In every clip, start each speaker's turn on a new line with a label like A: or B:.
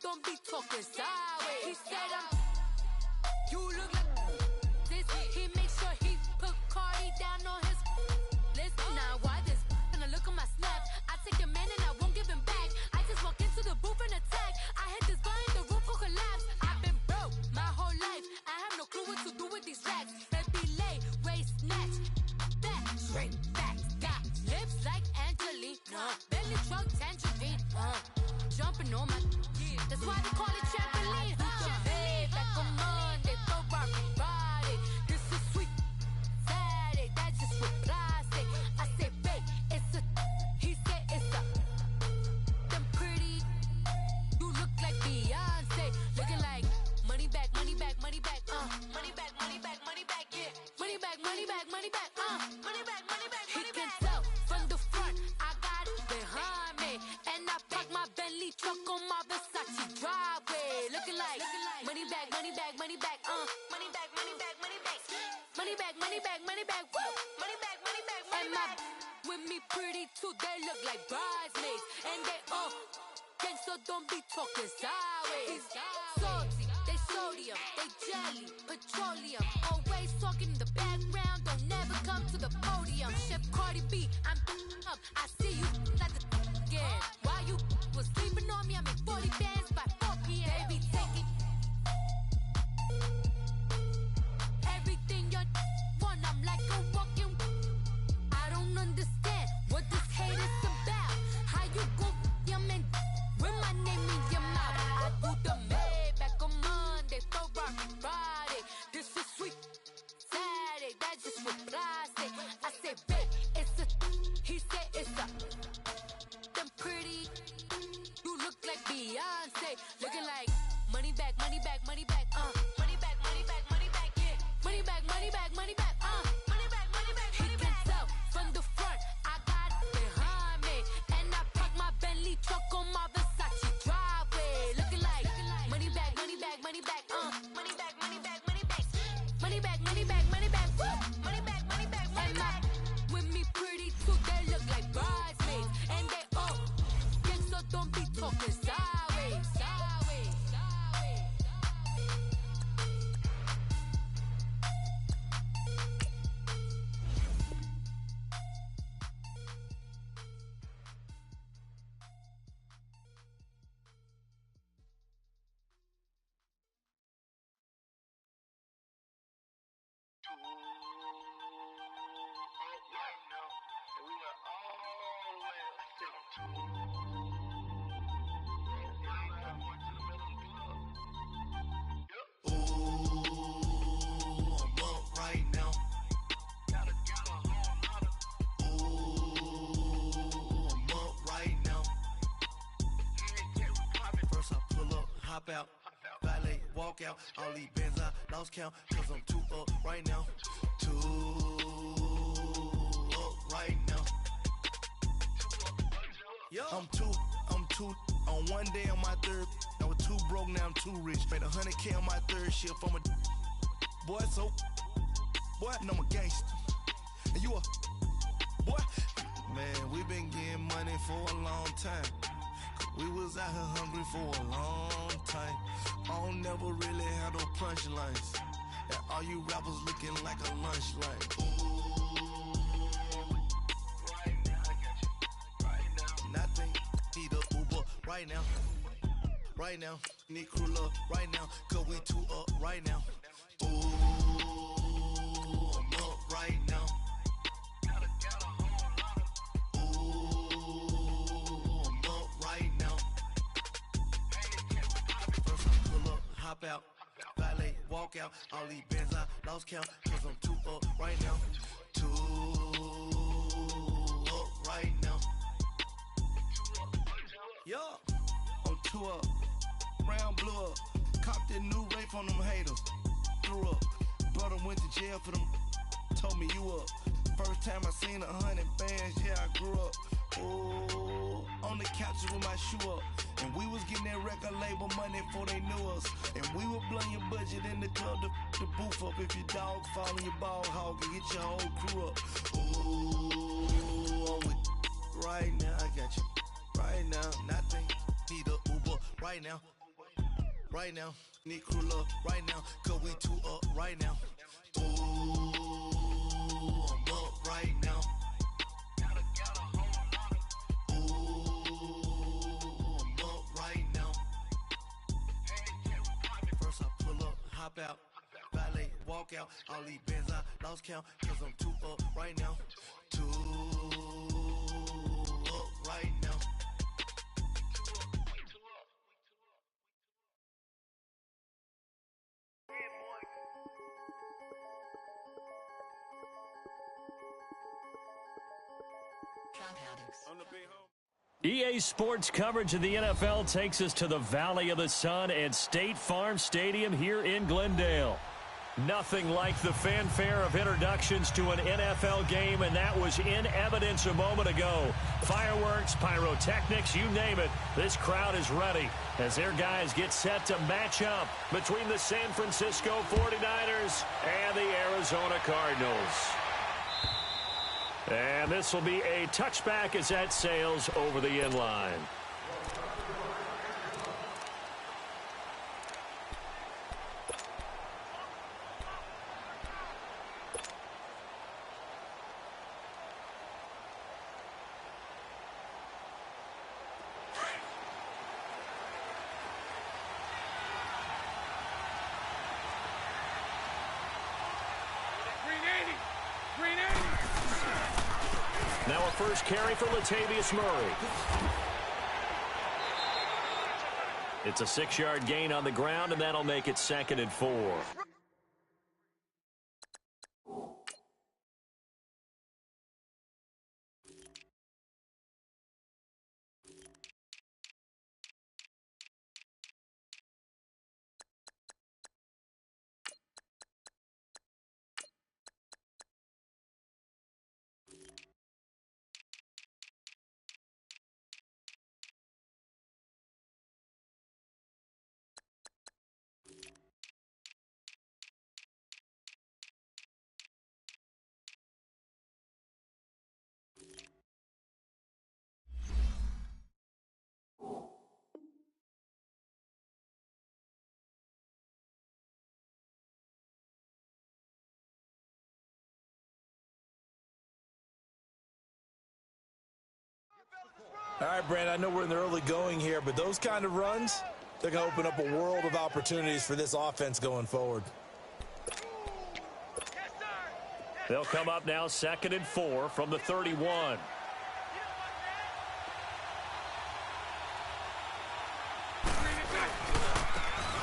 A: don't be talking sideways. He said you look like this. He makes sure he put Cardi down on his list. Now why this? Gonna look at my snap. I take your man and I won't give him back. I just walk into the booth and attack. I hit this guy in the roof will collapse. I've been broke my whole life. I have no clue what to do with these racks. Baby lay, waist snatch, back straight back. Got lips like Angelina, belly truck tangerine. Jumping on my, that's why they call it trampoline. Hey, back on Monday, throw rock Friday. This is sweet Saturday, that's just with plastic. I say, babe, it's a, he said it's a. Them pretty, you look like Beyonce, looking like money back, money back, money back, money back, money back, money back, yeah, money back, money back, money back, money back, money back. He can tell from the front, I got it behind me, and I park my Bentley truck on my Versace driveway, looking like money back, money back, money back, money back, money back, money back, money back, money back, money back, woo, money back, money back, money back. With me pretty too, they look like bridesmaids, and they all gang, so don't be talking sideways. Salty, they sodium, they jelly, petroleum, always talking in the background, don't never come to the podium. Chef Cardi B, I'm up, I see you like the again. While you was sleeping on me, I make 40 bands by 4 p.m. Baby, take it. Everything you want, I'm like a walking. I don't understand what this hate is about. How you go, your man, with my name in your mouth. I do the Maybach on Monday, throw rock Friday. This is sweet Saturday, that's just with plastic. I say, babe, it's a, he said it's a. Them pretty, you look like Beyonce, looking like money back, money back, money back, money back, money back, money back, yeah, money back, money back, money back, money back, money back. He can tell from the front, I got it behind me, and I park my Bentley truck on my Versace driveway, looking like money back, money back, money back, money back, money back, money back, money back, money back, money back, woo, money back, money back, money back. With me pretty too, they look like bridesmaids, and they all gang, so don't be talking sideways, sideways, sideways.
B: Hop out, valet, walk out. All these bands I lost count, cause I'm too up right now. Too up right now. Yo, I'm too on one day on my third. I was too broke, now I'm too rich. Made 100K on my third shift from a boy, so boy, and I'm a gangster. And you a boy. Man, we been getting money for a long time. We was out here hungry for a long time. I don't never really have no punchlines. And all you rappers looking like a lunch line. Ooh, right now, I got you. Right now. Nothing, need a Uber right now. Right now, need crew love right now. Cause we too up right now. Ooh, I'm up right now. Hop out, valet, walk out. All these bands I lost count, cause I'm too up right now. Too up right now. Yo, I'm too up. Round blew up. Copped that new rape on them haters. Threw up. Brother went to jail for them. Told me you up. First time I seen 100 bands, yeah, I grew up. Ooh, on the couches with my shoe up. And we was getting that record label money before they knew us. And we were blowing your budget in the club to the booth up. If your dog fall in your ball hog and get your whole crew up. Ooh, I'm with right now, I got you. Right now, nothing, need a Uber right now. right now. Need crew up right now, cause we two up right now. Ooh, I'm up right now. Ooh, I'm up right now. First I pull up, hop out, valet, walk out. All these bands I lost count, cause I'm two up right now. Two up right now.
C: EA Sports coverage of the NFL takes us to the Valley of the Sun at State Farm Stadium here in Glendale. Nothing like the fanfare of introductions to an NFL game, and that was in evidence a moment ago. Fireworks, pyrotechnics, you name it, this crowd is ready as their guys get set to match up between the San Francisco 49ers and the Arizona Cardinals. And this will be a touchback as that sails over the end line. Now a first carry for Latavius Murray. It's a 6-yard gain on the ground, and that'll make it 2nd and 4.
D: All right, Brandon, I know we're in the early going here, but those kind of runs, they're going to open up a world of opportunities for this offense going forward.
C: They'll come up now 2nd and 4 from the 31.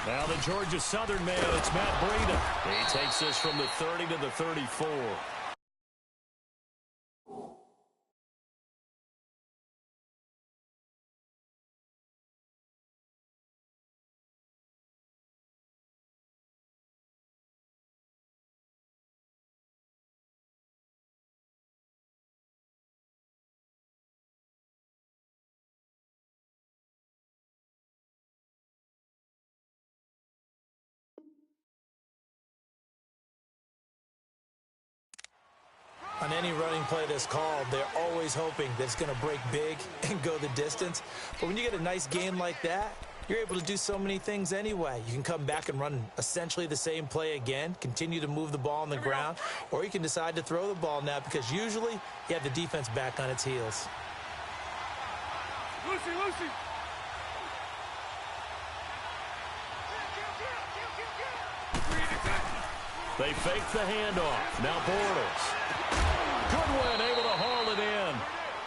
C: Now the Georgia Southern man, it's Matt Breida. He takes this from the 30 to the 34.
D: On any running play that's called, they're always hoping that it's going to break big and go the distance. But when you get a nice game like that, you're able to do so many things anyway. You can come back and run essentially the same play again, continue to move the ball on the ground, or you can decide to throw the ball now because usually you have the defense back on its heels.
E: Lucy!
C: They fake the handoff. Now Bortles. Goodwin able to haul it in.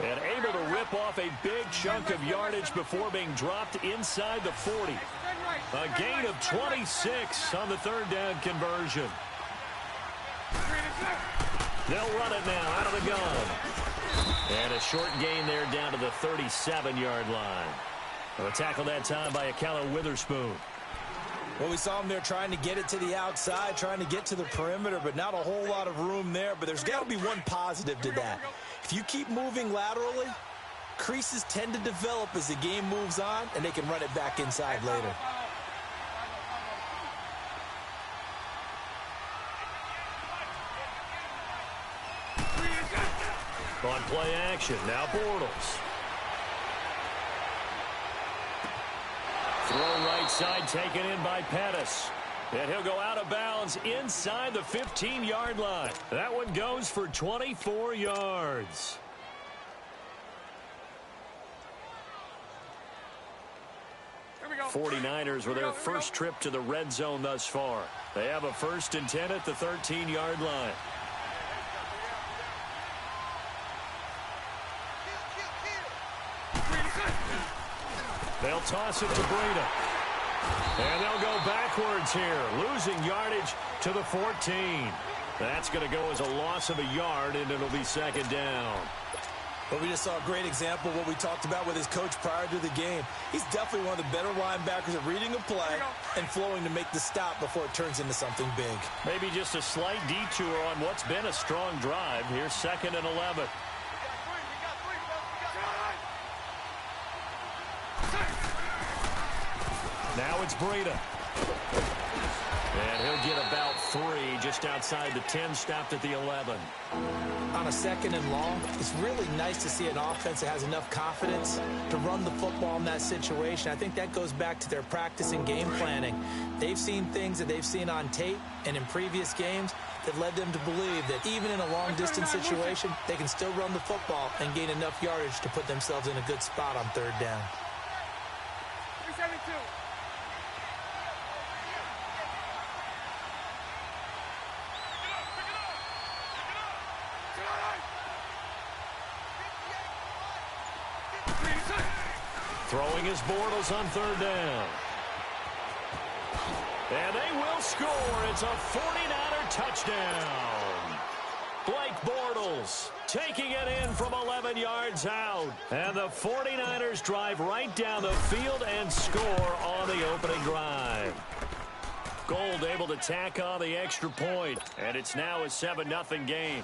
C: And able to rip off a big chunk of yardage before being dropped inside the 40. A gain of 26 on the 3rd down conversion. They'll run it now out of the gun. And a short gain there down to the 37-yard line. A tackle that time by Akella Witherspoon.
D: Well, we saw him there trying to get it to the outside, trying to get to the perimeter, but not a whole lot of room there. But there's got to be one positive to that. If you keep moving laterally, creases tend to develop as the game moves on, and they can run it back inside later.
C: On play action, now Bortles. Throw right side taken in by Pettis. And he'll go out of bounds inside the 15-yard line. That one goes for 24 yards.
E: Here we go.
C: 49ers with their first trip to the red zone thus far. They have a 1st and 10 at the 13-yard line. They'll toss it to Breida. And they'll go backwards here, losing yardage to the 14. That's going to go as a loss of a yard, and it'll be 2nd down.
D: But we just saw a great example of what we talked about with his coach prior to the game. He's definitely one of the better linebackers at reading a play and flowing to make the stop before it turns into something big.
C: Maybe just a slight detour on what's been a strong drive. Here's 2nd and 11. Now it's Breida. And he'll get about 3 just outside the 10, stopped at the 11.
D: On a 2nd and long, it's really nice to see an offense that has enough confidence to run the football in that situation. I think that goes back to their practice and game planning. They've seen things that they've seen on tape and in previous games that led them to believe that even in a long-distance situation, they can still run the football and gain enough yardage to put themselves in a good spot on 3rd down.
E: 372.
C: Throwing his Bortles on 3rd down. And they will score. It's a 49er touchdown. Blake Bortles taking it in from 11 yards out. And the 49ers drive right down the field and score on the opening drive. Gold able to tack on the extra point. And it's now a 7-0 game.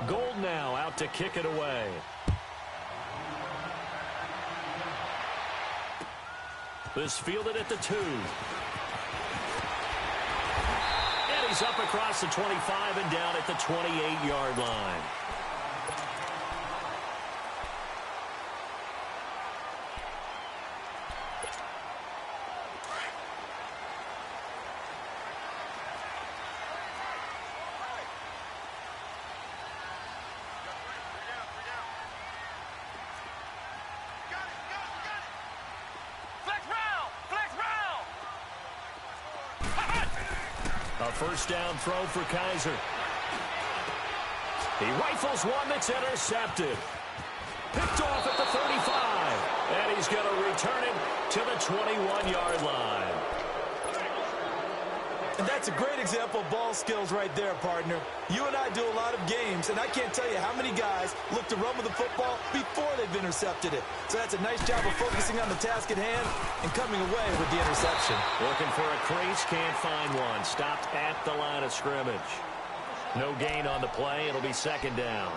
C: Gold now out to kick it away. This fielded at the 2. And he's up across the 25 and down at the 28-yard line. A 1st down throw for Kaiser. He rifles one that's intercepted. Picked off at the 35. And he's going to return it to the 21-yard line.
D: And that's a great example of ball skills right there, partner. You and I do a lot of games, and I can't tell you how many guys look to run with the football before they've intercepted it. So that's a nice job of focusing on the task at hand and coming away with the interception.
C: Looking for a crease, can't find one. Stopped at the line of scrimmage. No gain on the play. It'll be 2nd down.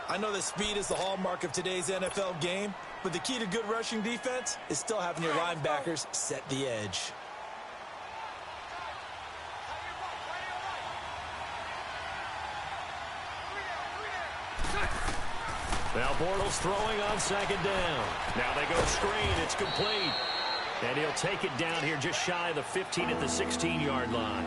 D: I know that speed is the hallmark of today's NFL game, but the key to good rushing defense is still having your linebackers set the edge.
C: Now Bortles throwing on 2nd down. Now they go screen. It's complete. And he'll take it down here just shy of the 15 at the 16-yard line.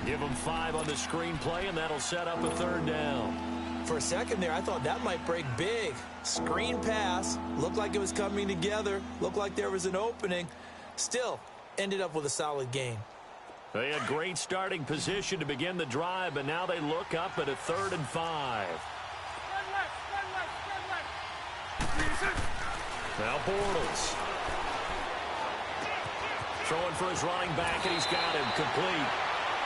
C: Give him 5 on the screen play, and that'll set up a 3rd down.
D: For a second there, I thought that might break big. Screen pass. Looked like it was coming together. Looked like there was an opening. Still, ended up with a solid gain.
C: They had great starting position to begin the drive, but now they look up at a 3rd and 5. Now Bortles. Throwing for his running back, and he's got him complete.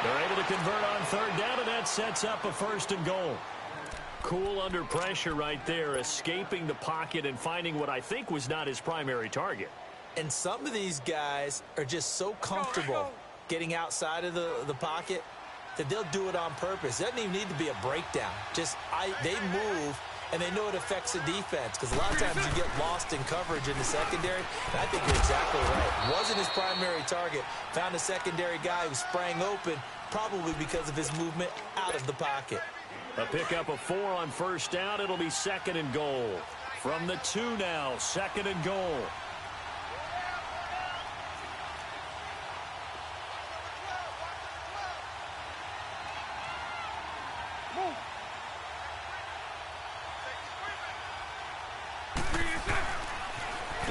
C: They're able to convert on 3rd down, and that sets up a 1st and goal. Cool under pressure right there, escaping the pocket and finding what I think was not his primary target.
D: And some of these guys are just so comfortable getting outside of the pocket that they'll do it on purpose. It doesn't even need to be a breakdown. They move, and they know it affects the defense, because a lot of times you get lost in coverage in the secondary. And I think you're exactly right. Wasn't his primary target. Found a secondary guy who sprang open, probably because of his movement out of the pocket.
C: A pickup of 4 on 1st down. It'll be 2nd and goal. From the 2 now, 2nd and goal.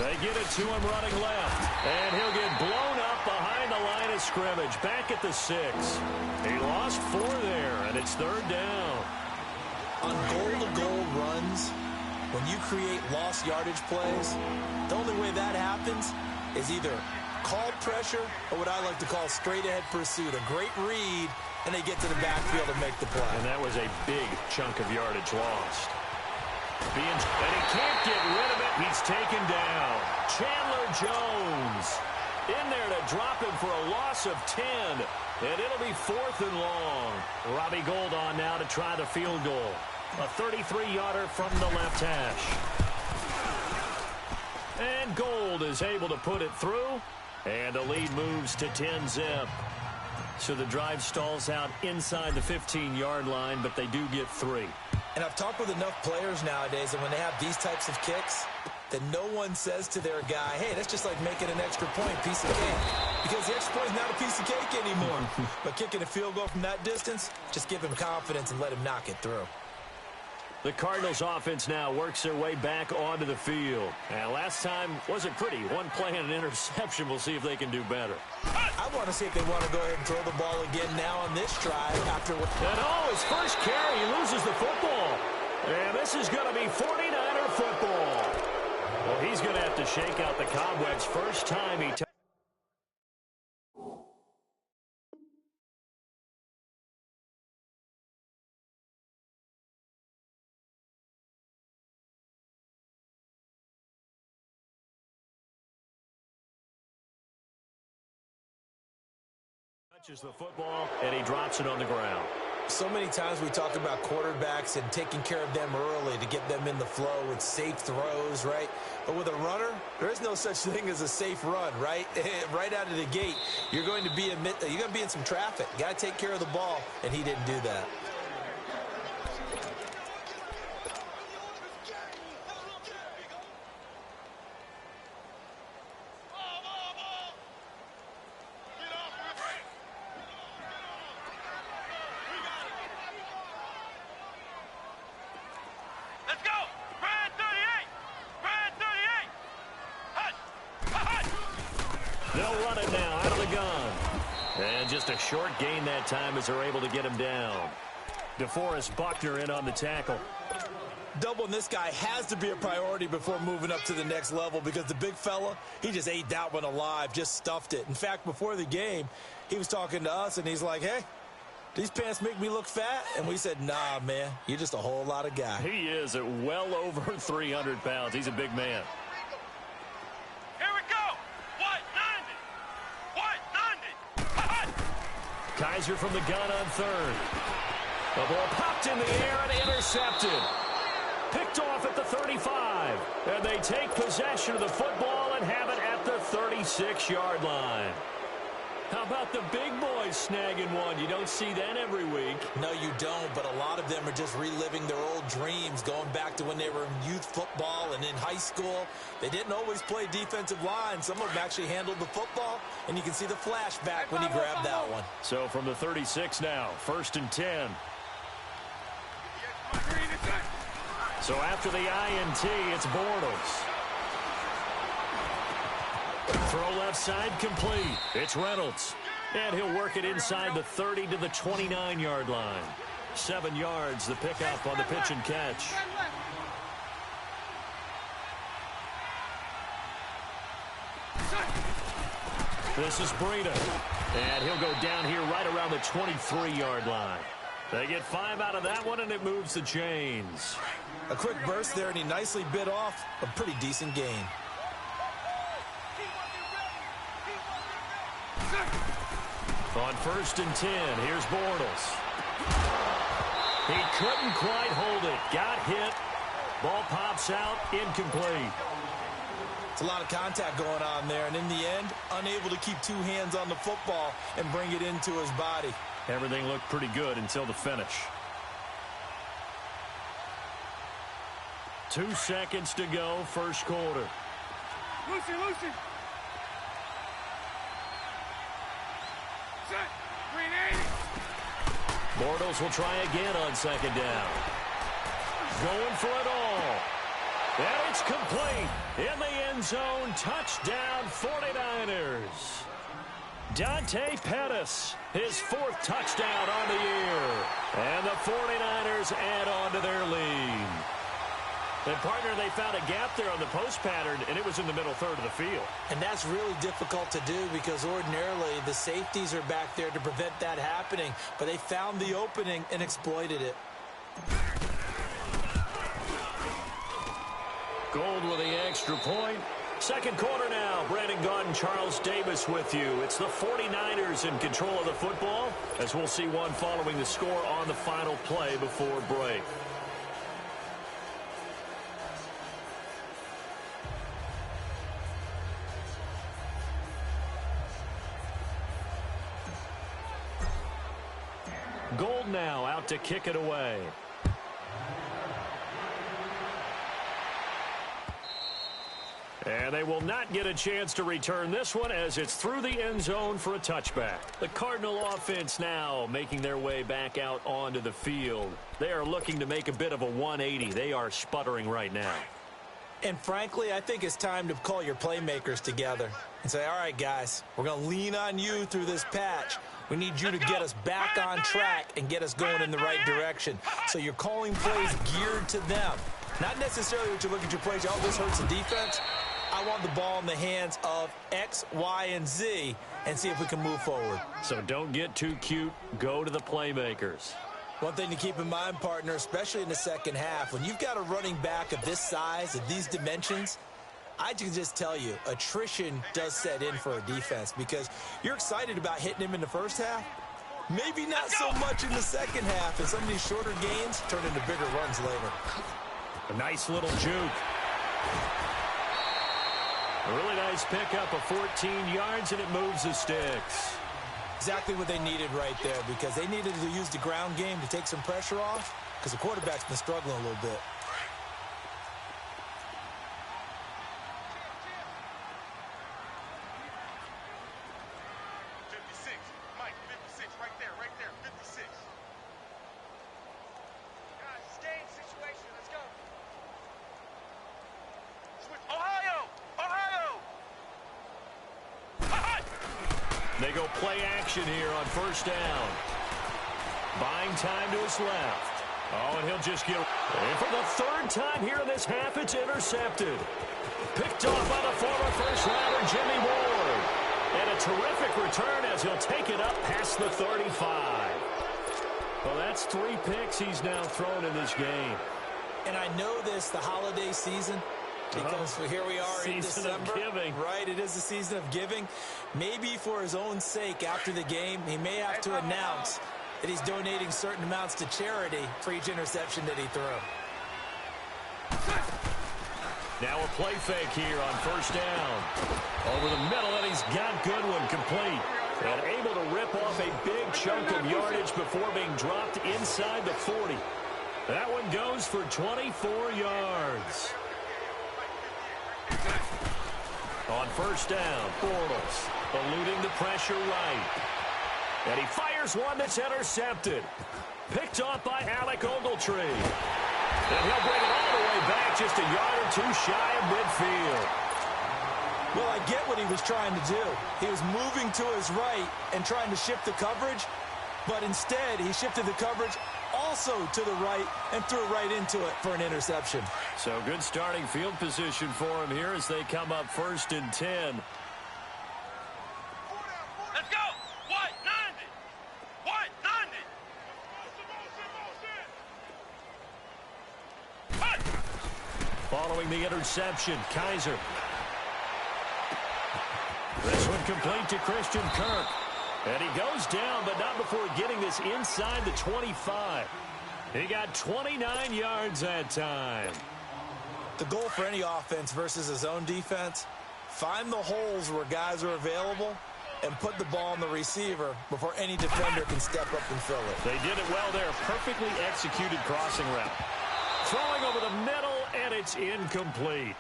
C: They get it to him running left. And he'll get blown up behind the line of scrimmage. Back at the 6. He lost 4 there, and it's 3rd down.
D: On goal-to-goal runs, when you create lost yardage plays, the only way that happens is either called pressure or what I like to call straight-ahead pursuit. A great read, and they get to the backfield and make the play.
C: And that was a big chunk of yardage lost. And he can't get rid of it. He's taken down. Chandler Jones in there to drop him for a loss of 10. And it'll be 4th and long. Robbie Gould on now to try the field goal. A 33-yarder from the left hash. And Gould is able to put it through. And the lead moves to 10-zip. So the drive stalls out inside the 15-yard line, but they do get 3.
D: And I've talked with enough players nowadays, and when they have these types of kicks, that no one says to their guy, hey, that's just like making an extra point, piece of cake. Because the extra point is not a piece of cake anymore. But kicking a field goal from that distance, just give him confidence and let him knock it through.
C: The Cardinals offense now works their way back onto the field. And last time wasn't pretty. One play and an interception. We'll see if they can do better.
D: I want to see if they want to go ahead and throw the ball again now on this drive after what...
C: And his first carry, he loses the football. And this is going to be 49er football. Well, he's going to have to shake out the cobwebs first time he... touches the football, and he drops it on the ground.
D: So many times we talk about quarterbacks and taking care of them early to get them in the flow with safe throws, right? But with a runner, there is no such thing as a safe run, right? Right out of the gate, you're going to be in some traffic. You got to take care of the ball, and he didn't do that.
C: They'll run it now out of the gun. And just a short gain that time as they're able to get him down. DeForest Buckner in on the tackle.
D: Doubling this guy has to be a priority before moving up to the next level because the big fella, he just ate that one alive, just stuffed it. In fact, before the game, he was talking to us, and he's like, hey, these pants make me look fat? And we said, nah, man, you're just a whole lot of guy.
C: He is at well over 300 pounds. He's a big man. Kaiser from the gun on 3rd. The ball popped in the air and intercepted. Picked off at the 35. And they take possession of the football and have it at the 36-yard line. How about the big boys snagging one? You don't see that every week.
D: No, you don't, but a lot of them are just reliving their old dreams, going back to when they were in youth football and in high school. They didn't always play defensive line. Some of them actually handled the football, and you can see the flashback when he grabbed that one.
C: So from the 36 now, 1st and 10. So after the INT, it's Bortles. Throw left side complete. It's Reynolds. And he'll work it inside the 30 to the 29-yard line. 7 yards, the pickup on the pitch and catch. This is Breida. And he'll go down here right around the 23-yard line. They get 5 out of that one, and it moves the chains.
D: A quick burst there, and he nicely bit off a pretty decent gain.
C: On 1st and 10, here's Bortles. He couldn't quite hold it. Got hit. Ball pops out, incomplete.
D: It's a lot of contact going on there, and in the end, unable to keep 2 hands on the football and bring it into his body.
C: Everything looked pretty good until the finish. 2 seconds to go, first quarter.
E: Lucy. Set. 380.
C: Bortles will try again on 2nd down. Going for it all. And it's complete. In the end zone, touchdown 49ers. Dante Pettis, his 4th touchdown on the year. And the 49ers add on to their lead. And, partner, they found a gap there on the post pattern, and it was in the middle third of the field.
D: And that's really difficult to do because ordinarily the safeties are back there to prevent that happening. But they found the opening and exploited it.
C: Gold with the extra point. Second quarter now. Brandon Gaudin, Charles Davis with you. It's the 49ers in control of the football, as we'll see one following the score on the final play before break. Gold now out to kick it away. And they will not get a chance to return this one as it's through the end zone for a touchback. The Cardinal offense now making their way back out onto the field. They are looking to make a bit of a 180. They are sputtering right now.
D: And frankly, I think it's time to call your playmakers together and say, all right, guys, we're going to lean on you through this patch. We need you to get us back on track and get us going in the right direction. So you're calling plays geared to them. Not necessarily what you look at your plays, oh, this hurts the defense. I want the ball in the hands of X, Y, and Z and see if we can move forward.
C: So don't get too cute. Go to the playmakers.
D: One thing to keep in mind, partner, especially in the second half, when you've got a running back of this size, of these dimensions, I can just tell you, attrition does set in for a defense because you're excited about hitting him in the first half. Maybe not so much in the second half, and some of these shorter gains turn into bigger runs later.
C: A nice little juke. A really nice pickup of 14 yards, and it moves the sticks.
D: Exactly what they needed right there because they needed to use the ground game to take some pressure off because the quarterback's been struggling a little bit.
C: They go play action here on first down. Buying time to his left. Oh, and he'll just get... And for the third time here in this half, it's intercepted. Picked off by the former first-rounder Jimmy Ward. And a terrific return as he'll take it up past the 35. Well, that's 3 picks he's now thrown in this game.
D: And I know this, the holiday season, because here we are in December.
C: Season of giving.
D: Right, it is the season of giving. Maybe for his own sake after the game, he may have to announce that he's donating certain amounts to charity for each interception that he threw.
C: Now a play fake here on first down. Over the middle, and he's got Goodwin complete. And able to rip off a big chunk of yardage before being dropped inside the 40. That one goes for 24 yards. On first down, Bortles eluding the pressure right. And he fires one that's intercepted. Picked off by Alec Ogletree. And he'll bring it all the way back just a yard or two shy of midfield.
D: Well, I get what he was trying to do. He was moving to his right and trying to shift the coverage, but instead he shifted the coverage also to the right and threw right into it for an interception.
C: So good starting field position for him here as they come up 1st and 10.
E: Let's go! White 90! White 90!
C: Following the interception, Kaiser. This one complete to Christian Kirk. And he goes down, but not before getting this inside the 25. He got 29 yards that time.
D: The goal for any offense versus his own defense, find the holes where guys are available and put the ball on the receiver before any defender can step up and fill it.
C: They did it well there. Perfectly executed crossing route. Throwing over the middle, and it's incomplete.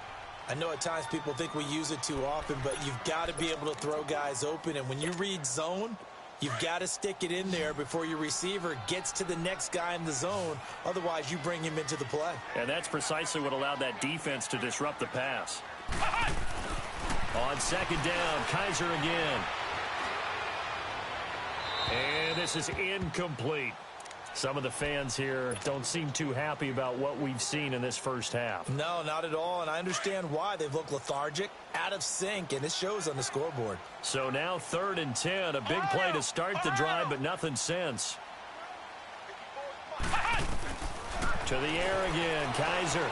D: I know at times people think we use it too often, but you've got to be able to throw guys open. And when you read zone, You've got to stick it in there before your receiver gets to the next guy in the zone. Otherwise, you bring him into the play.
C: And that's precisely what allowed that defense to disrupt the pass. On second down, Kaiser again. And this is incomplete. Some of the fans here don't seem too happy about what we've seen in this first half.
D: No, not at all, and I understand why. They've looked lethargic, out of sync, and it shows on the scoreboard.
C: So now 3rd and 10, a big play to start the drive, but nothing since. To the air again, Kaiser.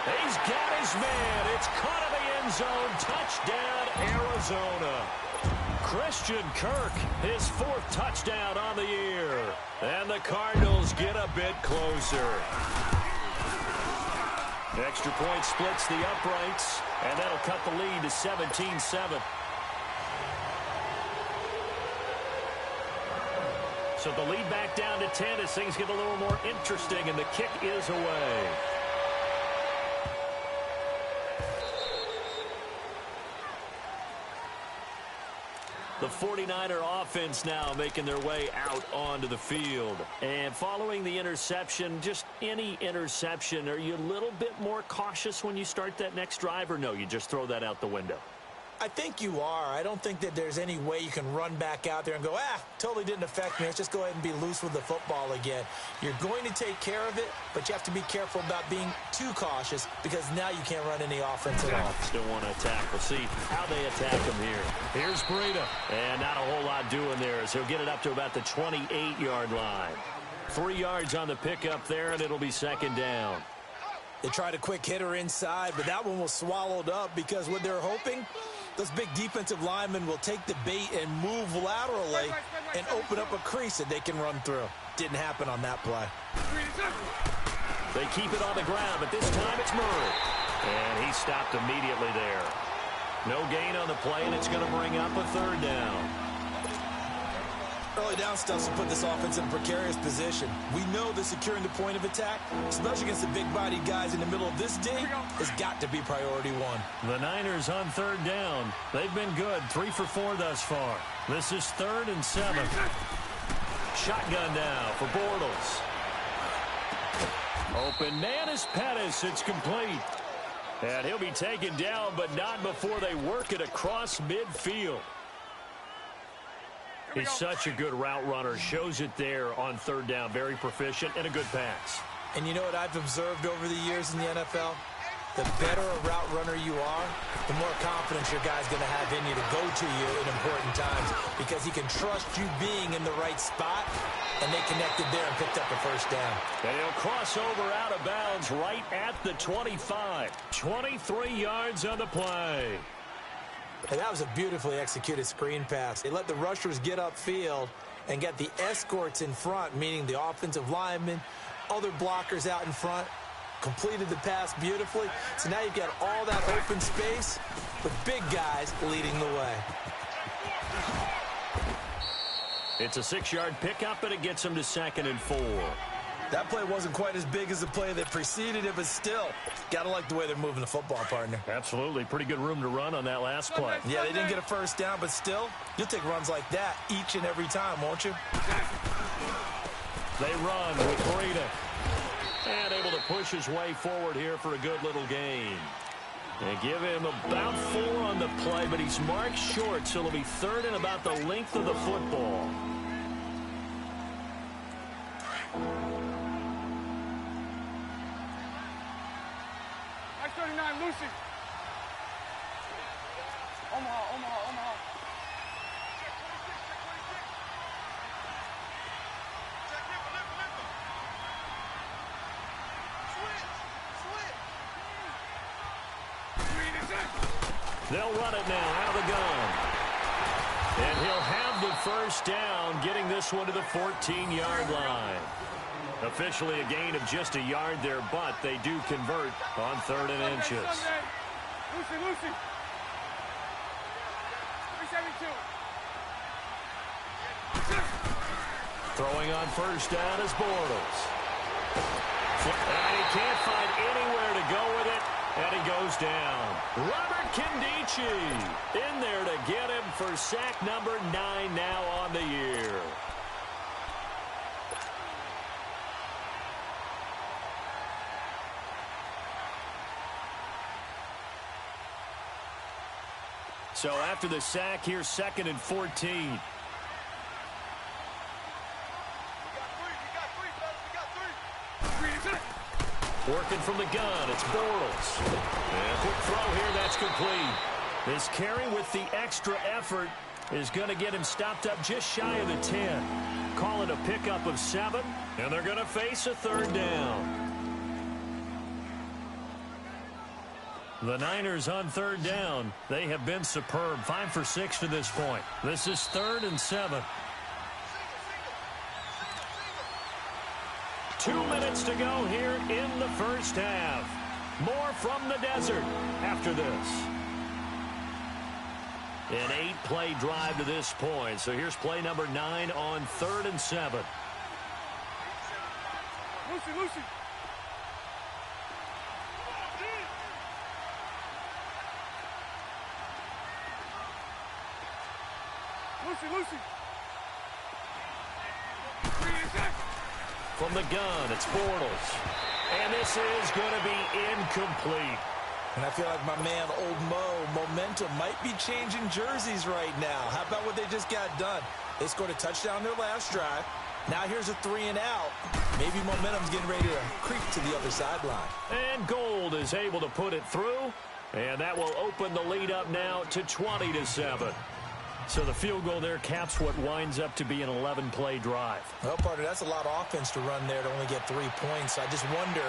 C: He's got his man. It's caught in the end zone. Touchdown, Arizona. Christian Kirk, his 4th touchdown on the year. And the Cardinals get a bit closer. The extra point splits the uprights, and that'll cut the lead to 17-7. So the lead back down to 10 as things get a little more interesting, and the kick is away. The 49er offense now making their way out onto the field. And following the interception, just any interception, are you a little bit more cautious when you start that next drive, or no, you just throw that out the window?
D: I think you are. I don't think that there's any way you can run back out there and go, totally didn't affect me. Let's just go ahead and be loose with the football again. You're going to take care of it, but you have to be careful about being too cautious because now you can't run any offense at all.
C: Still want to attack. We'll see how they attack him here. Here's Breida. And not a whole lot doing there as he'll get it up to about the 28-yard line. 3 yards on the pickup there, and it'll be 2nd down.
D: They tried a quick hitter inside, but that one was swallowed up because what they're hoping, those big defensive linemen will take the bait and move laterally and open up a crease that they can run through. Didn't happen on that play.
C: They keep it on the ground, but this time it's Murray. And he stopped immediately there. No gain on the play, and it's going to bring up a 3rd down.
D: Early down stuff will put this offense in a precarious position. We know that securing the point of attack, especially against the big-bodied guys in the middle of this D, has got to be priority 1.
C: The Niners on 3rd down. They've been good, 3 for 4 thus far. This is 3rd and 7. Shotgun now for Bortles. Open man is Pettis. It's complete. And he'll be taken down, but not before they work it across midfield. He's such a good route runner. Shows it there on 3rd down. Very proficient and a good pass.
D: And you know what I've observed over the years in the NFL? The better a route runner you are, the more confidence your guy's going to have in you to go to you in important times because he can trust you being in the right spot, and they connected there and picked up a 1st down.
C: And he'll cross over out of bounds right at the 25. 23 yards on the play.
D: And that was a beautifully executed screen pass. They let the rushers get upfield and get the escorts in front, meaning the offensive linemen, other blockers out in front, completed the pass beautifully. So now you've got all that open space with big guys leading the way.
C: It's a 6-yard pickup, and it gets them to 2nd and 4.
D: That play wasn't quite as big as the play that preceded it, but still, got to like the way they're moving the football, partner.
C: Absolutely. Pretty good room to run on that last play.
D: Yeah, they didn't get a 1st down, but still, you'll take runs like that each and every time, won't you?
C: They run with Breida. And able to push his way forward here for a good little gain. They give him about 4 on the play, but he's marked short, so it'll be 3rd and about the length of the football.
E: Nice 39, Lucy. Omaha.
C: They'll run it now out of the gun. And he'll have the 1st down, getting this one to the 14-yard line. Officially a gain of just a yard there, but they do convert on 3rd and inches.
E: Lucy. 372.
C: Throwing on 1st down is Bortles. And he can't find anywhere to go with it. And he goes down. Robert Kindici in there to get him for sack number 9 now on the year. So after the sack, here's 2nd and 14. Working from the gun, it's Bortles. And quick throw here, that's complete. This carry with the extra effort is going to get him stopped up just shy of the 10. Call it a pickup of 7, and they're going to face a 3rd down. The Niners on 3rd down. They have been superb. 5 for 6 to this point. This is 3rd and 7. 2 minutes to go here in the first half. More from the desert after this. An 8-play drive to this point. So here's play number 9 on 3rd and 7.
E: Lucy. Lucy.
C: From the gun, it's Bortles. And this is going to be incomplete.
D: And I feel like my man, Old Mo, momentum might be changing jerseys right now. How about what they just got done? They scored a touchdown their last drive. Now here's a 3 and out. Maybe momentum's getting ready to creep to the other sideline.
C: And Gold is able to put it through. And that will open the lead up now to 20-7. So the field goal there caps what winds up to be an 11-play drive.
D: Well, partner, that's a lot of offense to run there to only get 3 points. I just wonder,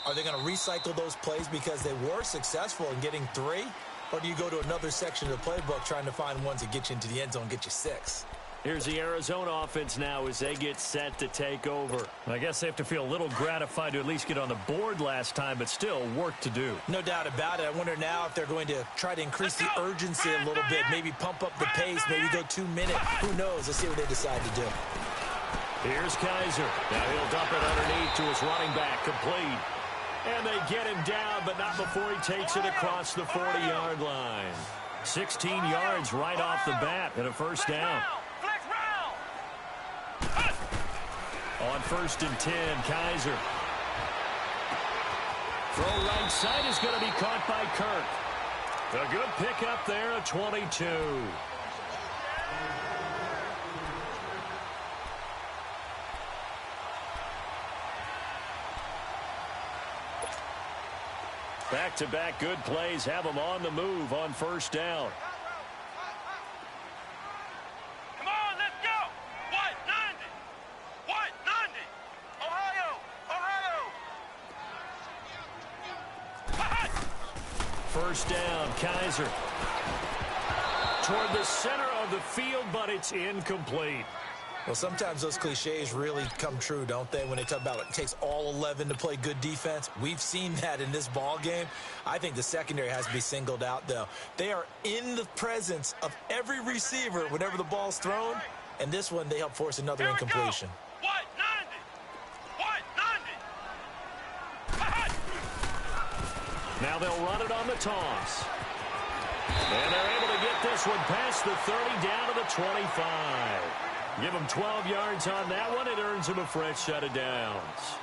D: are they going to recycle those plays because they were successful in getting 3? Or do you go to another section of the playbook trying to find ones that get you into the end zone and get you 6?
C: Here's the Arizona offense now as they get set to take over. I guess they have to feel a little gratified to at least get on the board last time, but still work to do.
D: No doubt about it. I wonder now if they're going to try to increase the urgency a little bit, maybe pump up the pace, maybe go 2 minutes. Who knows? Let's see what they decide to do.
C: Here's Kaiser. Now he'll dump it underneath to his running back, complete. And they get him down, but not before he takes it across the 40-yard line. 16 yards right off the bat and a first down. On 1st and 10, Kaiser. Throw right side is going to be caught by Kirk. A good pickup there at 22. Back-to-back good plays have them on the move on 1st down. First down, Kaiser. Toward the center of the field, but it's incomplete.
D: Well, sometimes those cliches really come true, don't they, when they talk about it takes all 11 to play good defense. We've seen that in this ball game. I think the secondary has to be singled out, though. They are in the presence of every receiver whenever the ball's thrown, and this one they help force another incompletion.
C: Now they'll run it on the toss. And they're able to get this one past the 30 down to the 25. Give them 12 yards on that one. It earns them a fresh set of downs.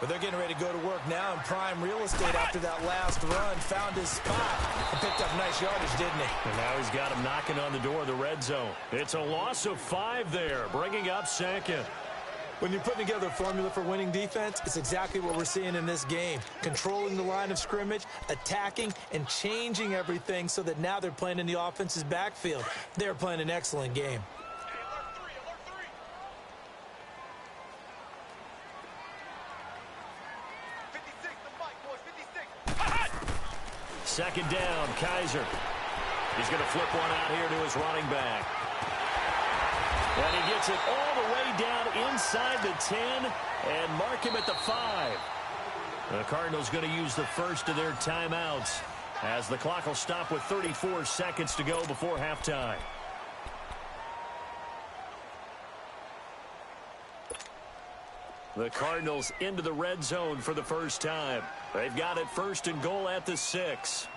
D: But they're getting ready to go to work now in prime real estate after that last run. Found his spot and picked up nice yardage, didn't he?
C: And now he's got him knocking on the door of the red zone. It's a loss of 5 there, bringing up 2nd.
D: When you're putting together a formula for winning defense, it's exactly what we're seeing in this game. Controlling the line of scrimmage, attacking, and changing everything so that now they're playing in the offense's backfield. They're playing an excellent game.
C: Second down, Kaiser. He's going to flip one out here to his running back. And he gets it all the way down inside the 10 and mark him at the 5. The Cardinals going to use the first of their timeouts as the clock will stop with 34 seconds to go before halftime. The Cardinals into the red zone for the first time. They've got it 1st and goal at the 6.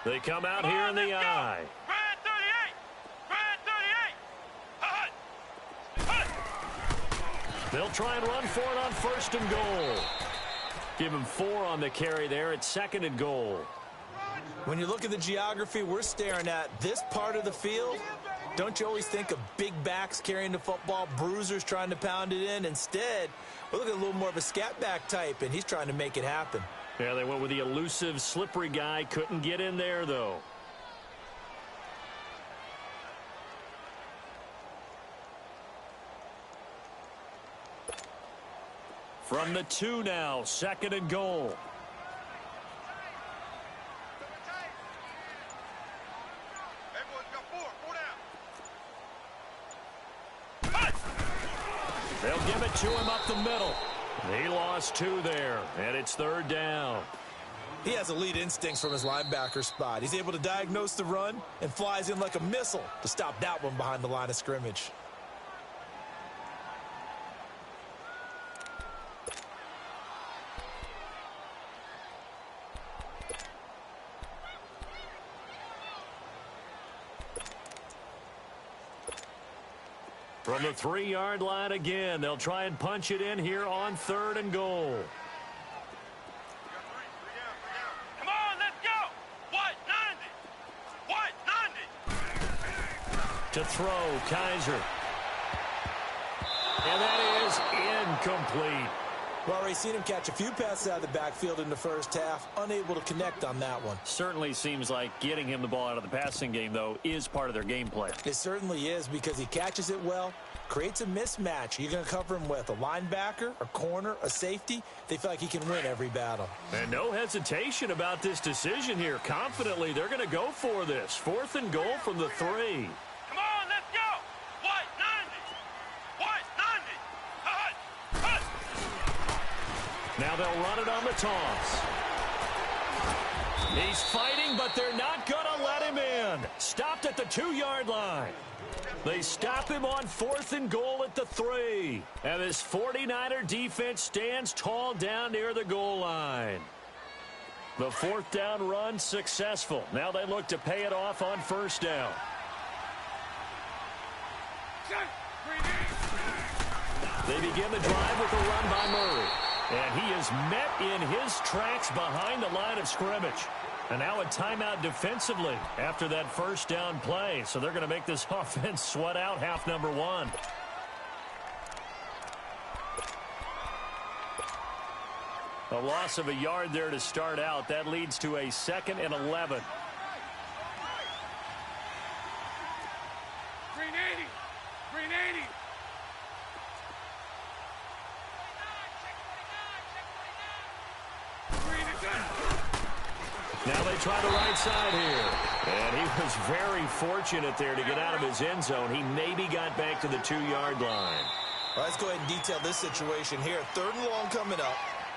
C: They come out here in the I.
E: Brad 38. Brad 38.
C: They'll try and run for it on 1st and goal. Give him 4 on the carry there at 2nd and goal.
D: When you look at the geography we're staring at, this part of the field, don't you always think of big backs carrying the football, bruisers trying to pound it in? Instead, we're looking at a little more of a scat back type, and he's trying to make it happen.
C: Yeah, they went with the elusive, slippery guy. Couldn't get in there, though. From the 2 now, 2nd and goal. They'll give it to him up the middle. He lost 2 there, and it's 3rd down.
D: He has elite instincts from his linebacker spot. He's able to diagnose the run and flies in like a missile to stop that one behind the line of scrimmage.
C: From the 3-yard line again, they'll try and punch it in here on 3rd and goal.
E: Come on, let's go. What? 90. What? 90.
C: To throw, Kaiser. And that is incomplete.
D: We've already seen him catch a few passes out of the backfield in the first half, unable to connect on that one.
C: Certainly seems like getting him the ball out of the passing game, though, is part of their game plan.
D: It certainly is because he catches it well, creates a mismatch. You're going to cover him with a linebacker, a corner, a safety. They feel like he can win every battle.
C: And no hesitation about this decision here. Confidently, they're going to go for this. 4th and goal from the 3.
E: Come on, let's go. What? 90. What? 90. Hut. Hut.
C: Now they'll run it on the toss. He's fighting, but they're not going to let him in. Stopped at the 2-yard line. They stop him on 4th and goal at the 3. And this 49er defense stands tall down near the goal line. The 4th down run successful. Now they look to pay it off on 1st down. They begin the drive with a run by Murray. And he is met in his tracks behind the line of scrimmage. And now a timeout defensively after that 1st down play. So they're going to make this offense sweat out half number 1. A loss of a yard there to start out. That leads to a 2nd and 11.
E: Green 80. Green 80.
C: Now they try the right side here. And he was very fortunate there to get out of his end zone. He maybe got back to the 2-yard line.
D: Well, let's go ahead and detail this situation here. 3rd and long coming up,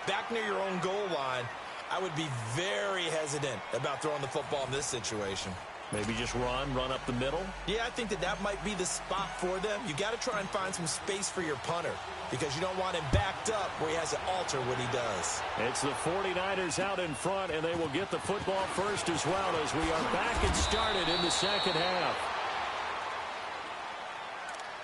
D: back near your own goal line. I would be very hesitant about throwing the football in this situation.
C: Maybe just run up the middle?
D: Yeah, I think that might be the spot for them. You got to try and find some space for your punter because you don't want him backed up where he has to alter what he does.
C: It's the 49ers out in front, and they will get the football first as well as we are back and started in the 2nd half.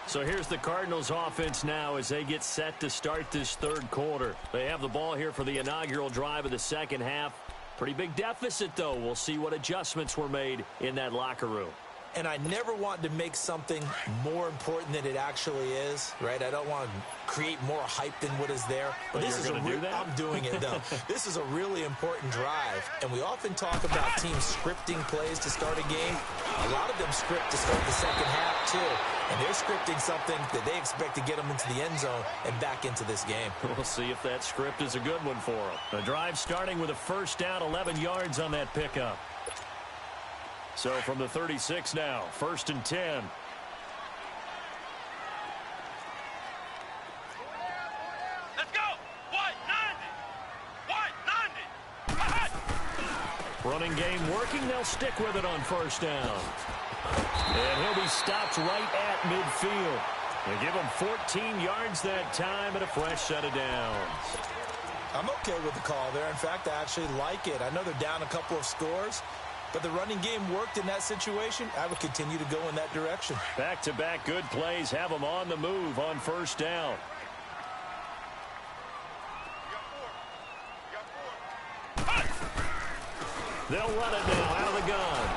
C: So here's the Cardinals offense now as they get set to start this 3rd quarter. They have the ball here for the inaugural drive of the 2nd half. Pretty big deficit, though. We'll see what adjustments were made in that locker room.
D: And I never want to make something more important than it actually is, right? I don't want to create more hype than what is there.
C: But this is going to do that?
D: I'm doing it, though. This is a really important drive. And we often talk about teams scripting plays to start a game. A lot of them script to start the 2nd half, too. And they're scripting something that they expect to get them into the end zone and back into this game.
C: We'll see if that script is a good one for them. The drive starting with a 1st down, 11 yards on that pickup. So from the 36 now, 1st and 10.
E: Let's go. What? 90. What? 90.
C: Running game working. They'll stick with it on 1st down. And he'll be stopped right at midfield. They give him 14 yards that time and a fresh set of downs.
D: I'm okay with the call there. In fact, I actually like it. I know they're down a couple of scores, but the running game worked in that situation. I would continue to go in that direction.
C: Back-to-back good plays have them on the move on first down. They'll run it now out of the gun.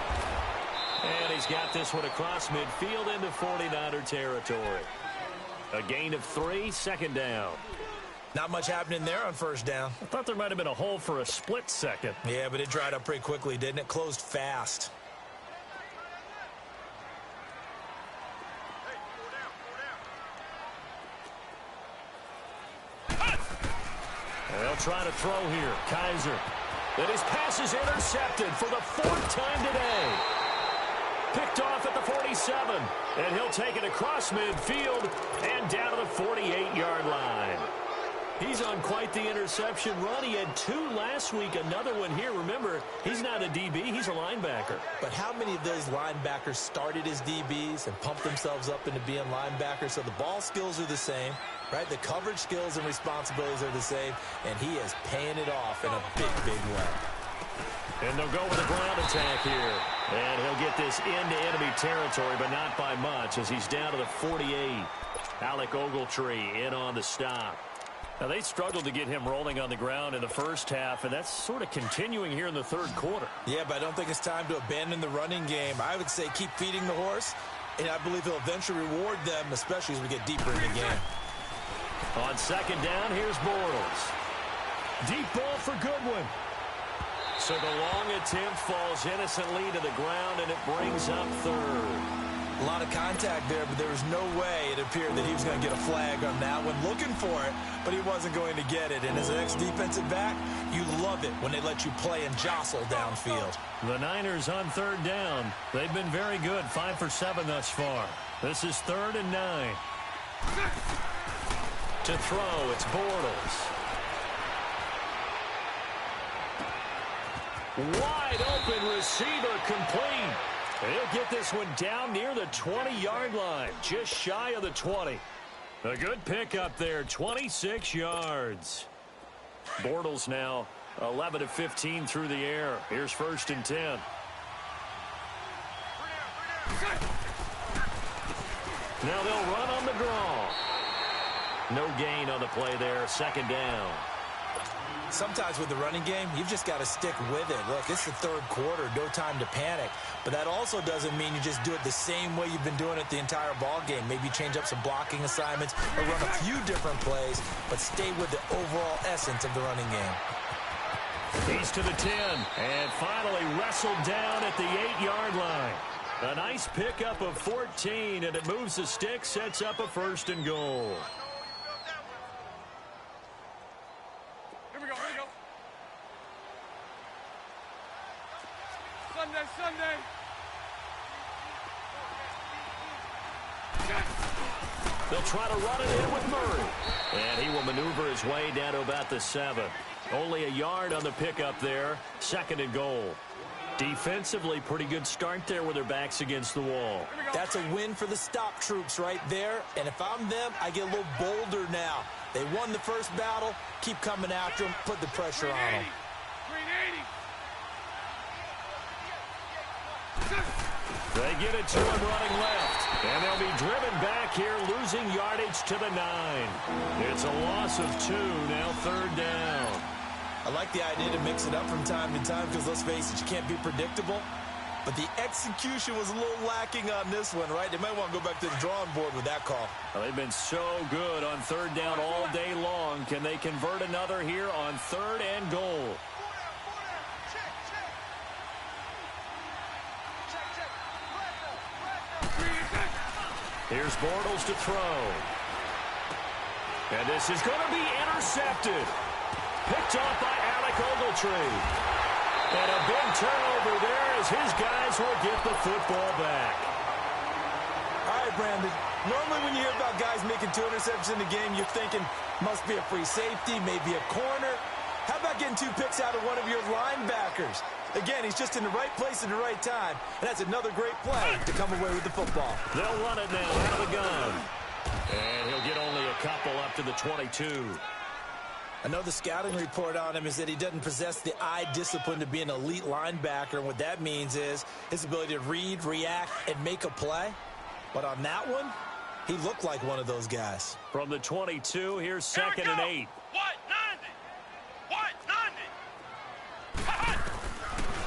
C: And he's got this one across midfield into 49er territory. A gain of 3, second down.
D: Not much happening there on first down.
C: I thought there might have been a hole for a split second.
D: Yeah, but it dried up pretty quickly, didn't it? Closed fast.
C: They'll try to throw here. Kaiser. And his pass is intercepted for the 4th time today. Picked off at the 47. And he'll take it across midfield and down to the 48-yard line. He's on quite the interception run. He had 2 last week, another one here. Remember, he's not a DB, he's a linebacker.
D: But how many of those linebackers started as DBs and pumped themselves up into being linebackers? So the ball skills are the same, right? The coverage skills and responsibilities are the same, and he is paying it off in a big, big way.
C: And they'll go with a ground attack here. And he'll get this into enemy territory, but not by much, as he's down to the 48. Alec Ogletree in on the stop. Now, they struggled to get him rolling on the ground in the first half, and that's sort of continuing here in the third quarter.
D: Yeah, but I don't think it's time to abandon the running game. I would say keep feeding the horse, and I believe he'll eventually reward them, especially as we get deeper in the game.
C: On second down, here's Bortles. Deep ball for Goodwin. So the long attempt falls innocently to the ground, and it brings up third.
D: A lot of contact there, but there was no way it appeared that he was going to get a flag on that one. Looking for it, but he wasn't going to get it. And as an ex-defensive back, you love it when they let you play and jostle downfield.
C: The Niners on third down. They've been very good, 5 for 7 thus far. This is 3rd and 9. To throw, it's Bortles. Wide open receiver complete. He'll get this one down near the 20-yard line, just shy of the 20. A good pickup there, 26 yards. Bortles now 11 of 15 through the air. Here's 1st and 10. Now they'll run on the draw. No gain on the play there, 2nd down.
D: Sometimes with the running game, you've just got to stick with it. Look, it's the third quarter, no time to panic. But that also doesn't mean you just do it the same way you've been doing it the entire ball game. Maybe change up some blocking assignments or run a few different plays, but stay with the overall essence of the running game.
C: He's to the 10, and finally wrestled down at the 8-yard line. A nice pickup of 14, and it moves the stick, sets up a 1st and goal.
E: Sunday.
C: They'll try to run it in with Murray. And he will maneuver his way down to about the 7. Only a yard on the pickup there. 2nd and goal. Defensively, pretty good start there with their backs against the wall.
D: That's a win for the stop troops right there. And if I'm them, I get a little bolder now. They won the first battle. Keep coming after them. Put the pressure on them.
C: They get it to him running left. And they'll be driven back here, losing yardage to the 9. It's a loss of 2, now 3rd down.
D: I like the idea to mix it up from time to time because, let's face it, you can't be predictable. But the execution was a little lacking on this one, right? They might want to go back to the drawing board with that call.
C: Well, they've been so good on 3rd down all day long. Can they convert another here on 3rd and goal? Here's Bortles to throw. And this is going to be intercepted. Picked off by Alec Ogletree. And a big turnover there as his guys will get the football back.
D: All right, Brandon. Normally when you hear about guys making 2 interceptions in the game, you're thinking must be a free safety, maybe a corner. How about getting 2 picks out of one of your linebackers? Again, he's just in the right place at the right time, and that's another great play to come away with the football.
C: They'll run it now out of the gun. And he'll get only a couple up to the 22.
D: I know the scouting report on him is that he doesn't possess the eye discipline to be an elite linebacker, and what that means is his ability to read, react, and make a play. But on that one, he looked like one of those guys.
C: From the 22, here's 2nd and 8.
E: What? 90. What? 90.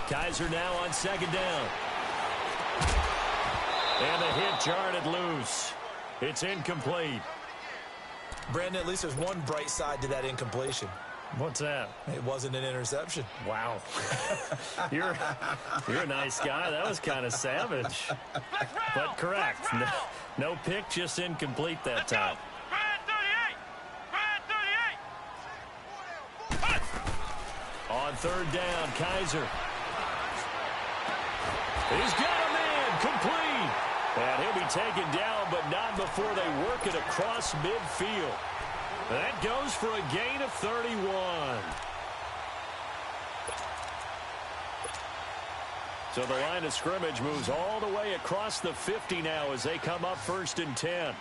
C: Kaiser now on 2nd down. And the hit jarred it loose. It's incomplete.
D: Brandon, at least there's one bright side to that incompletion.
C: What's that?
D: It wasn't an interception.
C: Wow. You're a nice guy. That was kind of savage. But correct. No pick, just incomplete that time. On 3rd down, Kaiser. He's got a man, complete. And he'll be taken down, but not before they work it across midfield. That goes for a gain of 31. So the line of scrimmage moves all the way across the 50 now as they come up 1st and 10.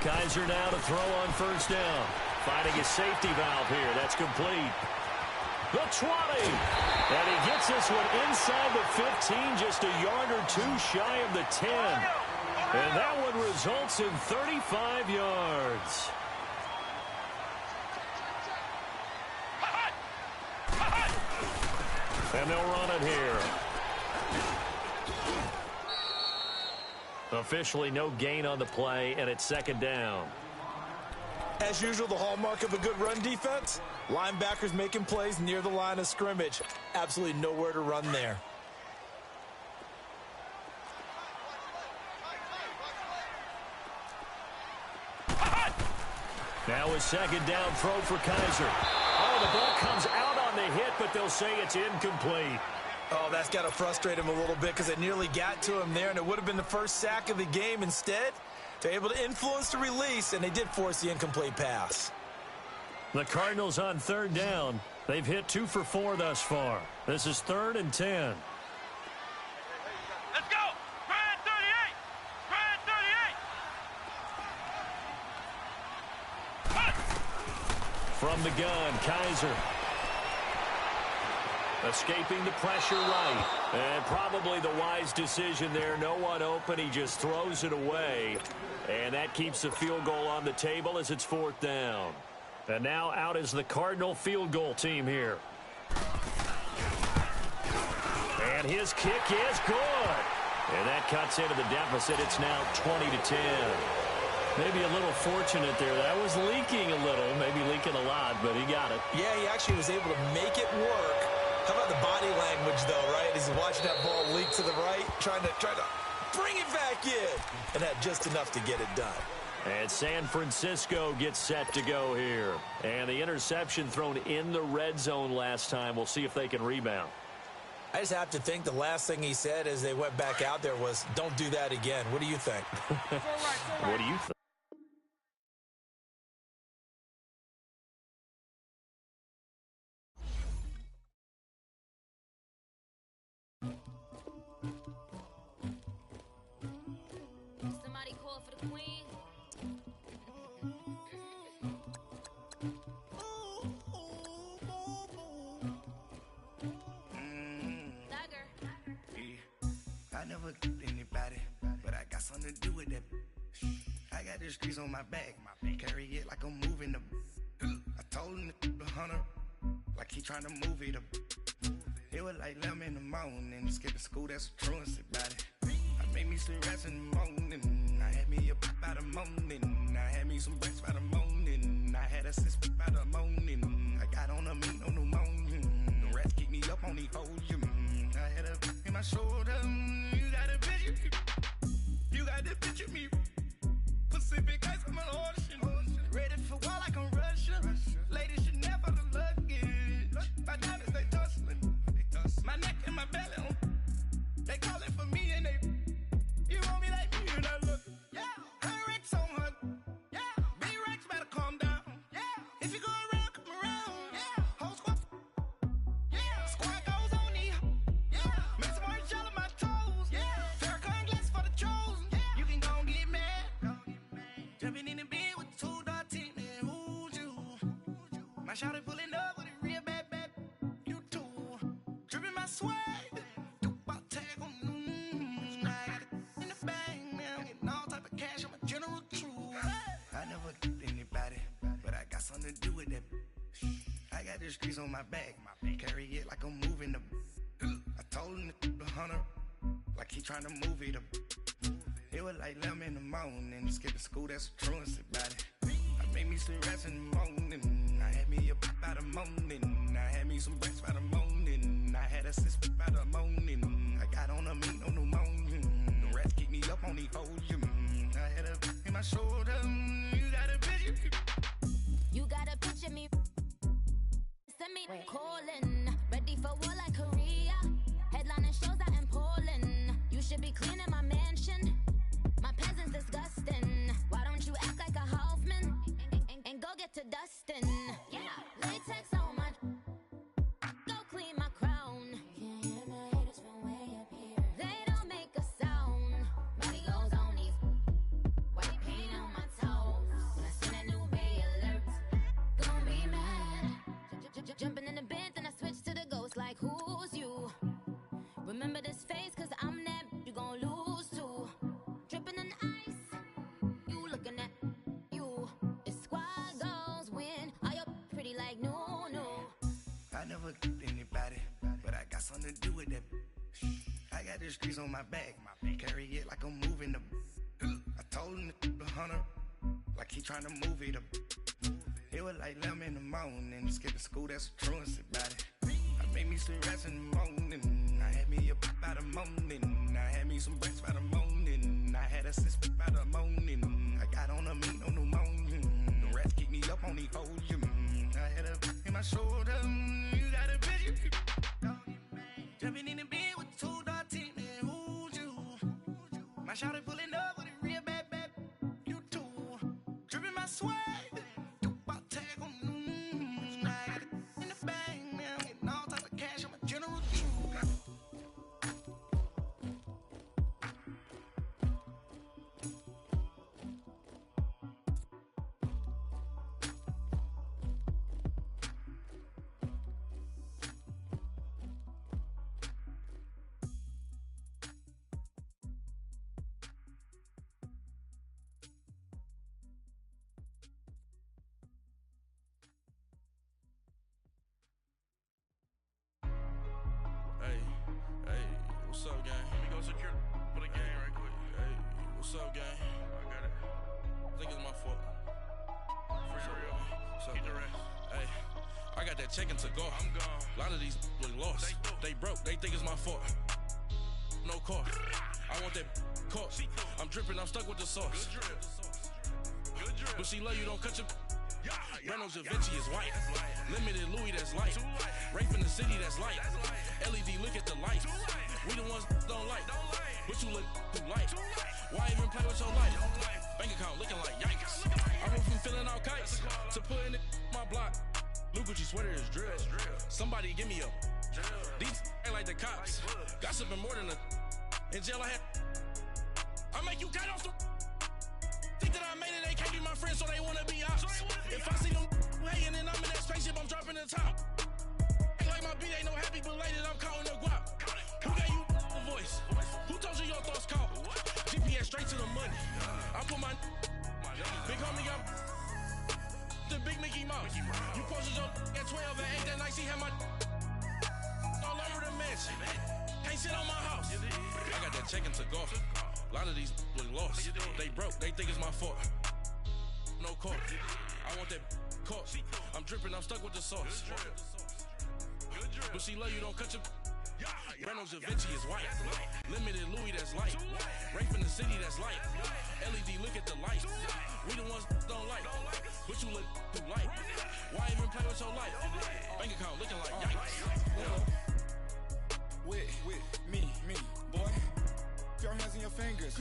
C: Kaiser now to throw on 1st down. Finding a safety valve here. That's complete. The 20. And he gets this one inside the 15, just a yard or two shy of the 10. And that one results in 35 yards. And they'll run it here. Officially no gain on the play, and it's 2nd down.
D: As usual, the hallmark of a good run defense, linebackers making plays near the line of scrimmage. Absolutely nowhere to run there.
C: Now a 2nd down throw for Kaiser. Oh, the ball comes out on the hit, but they'll say it's incomplete.
D: Oh, that's got to frustrate him a little bit because it nearly got to him there, and it would have been the first sack of the game. Instead, they're able to influence the release, and they did force the incomplete pass.
C: The Cardinals on 3rd down. They've hit 2 for 4 thus far. This is 3rd and 10.
E: Let's go! Brand 38! Brand 38!
C: From the gun, Kaiser. Escaping the pressure right. And probably the wise decision there. No one open. He just throws it away. And that keeps the field goal on the table as it's 4th down. And now out is the Cardinal field goal team here. And his kick is good. And that cuts into the deficit. It's now 20-10. Maybe a little fortunate there. That was leaking a little, maybe leaking a lot, but he got it.
D: Yeah, he actually was able to make it work. How about the body language, though, right? As he's watching that ball leak to the right, trying to bring it back in. And had just enough to get it done.
C: And San Francisco gets set to go here. And the interception thrown in the red zone last time. We'll see if they can rebound.
D: I just have to think the last thing he said as they went back out there was, don't do that again. What do you think?
C: What do you think?
A: Somebody call for the queen.
B: I never killed anybody, but I got something to do with that. I got the streets on my back, carry it like I'm moving the. I told him the hunter, like he trying to move it up. It was like 11 in the morning, skipping school, that's a truancy about it. I made me some rats in the morning, I had me a pop by the morning, I had me some breaks by the morning, I had a six by the morning, I got on a meat on the morning, the rats keep me up on the podium, I had a in my shoulder, you got a picture, you got the picture me, Pacific ice, I'm an ocean, ready for war like I'm Russian, ladies should never the luggage, my diamonds they tussling, my neck and my belly, they calling for me and they, you want me like me and I look, yeah, her Rex on her, yeah, B-Rex better calm down, yeah, if you go around, come around, yeah, whole squad, yeah, squad goes on the, yeah, make some orange gel on my toes, yeah, Farrakhan glass for the chosen, yeah, My shawty pulling up with a real bad, bad. You too. Dripping my swag. Do about tag on. I got it in the bag, man. Getting all type of cash. I'm a general true. I never did anybody, but I got something to do with that. I got the streets on my back. Carry it like I'm moving the. I told him the 100, like he trying to move it up. It was like 11 in the morning. Skipping school, that's a truancy about it. I made me some rats in the morning. I had me a pop by the morning. I had me some rats by the morning. I had a sis by the morning. I got on a meat on the morning. The rats keep me up on the podium. I had a in my shoulder. You got a picture.
A: You got a picture me. Send me calling. Ready for war like Korea. Headlining shows out in Poland. You should be cleaning my mansion. My peasants disgusting. Why don't you act like a Hoffman and go get to dustin'? Yeah, latex on my. Go clean my crown. Can't hear my haters from way up here. They don't make a sound. Body goes on these. White paint on my toes. When I send a new Bay alert, gon' be mad. Jumping in the bed, then I switch to the ghost like who's you? Remember this face, cause I'm that you gon' lose too. Dripping in ice, you looking at you. It's squad goals win. Are you pretty like no, no?
B: I never did anybody, but I got something to do with that. I got the streets on my back. Carry it like I'm moving the. I told him the 100, like he trying to move it up. It was like 11 in the morning. Skipping school, that's a truancy about it. I made me some rats in the morning. I had me a pop by the morning. I had me some rats by the morning. I had a sis by the morning. I got on a meat on the morning. The rats keep me up on the podium. I had a in my shoulder. You got a picture. Jumping in the bed with 2 dark teeth, man. Who's you? My shawty pulling up with a real bad, bad. You too. Dripping my swag. Do about tag on. I got it in the bag, man. Getting all type of cash. I'm a general true.
E: What's up, gang? Let me go secure for the game right quick. Hey, what's up, gang? I got it. I think it's my fault. For real. Keep the rest. Hey, I got that check to go. I'm gone. A lot of these look lost. They broke. They think it's my fault. No car. I want that caught. I'm dripping. I'm stuck with the sauce. Good drip. Good drip. But she love you. Don't cut your. Reynolds Da Vinci is white. Limited Louis, that's light. Rape in the city, that's light. LED, look at the light. We the ones don't like. But you look too light. Why even play with your life? Bank account looking like yikes. I went from filling out kites to putting it in my block. Blue Gucci sweater is drill. Somebody give me a. These ain't like the cops. Gossiping more than a. In jail I had. I make you cut off the. Think that I made it, they can't be my friends, so they wanna be ops. If I see them hating and I'm in that spaceship, I'm dropping the top. Ain't like my beat ain't no happy belated, I'm counting the guap. Who gave you the voice? Who told you your thoughts count? GPS straight to the money. I put my big homie up the big Mickey Mouse. You posted your at 12 and 8 that night, she had my all over the mansion. Can't sit on my house. I got that check to go. A lot of these look lost. They broke, they think it's my fault. No car. I want that caught. I'm dripping, I'm stuck with the sauce. But she love you, don't cut your. Reynolds Da Vinci is white. Limited Louis, that's light. Rape in the city, that's light. LED, look at the light. We the ones don't like. But you look too light. Why even play with your life? Bank account looking like yikes.
F: With me, boy. Your hands in your fingers.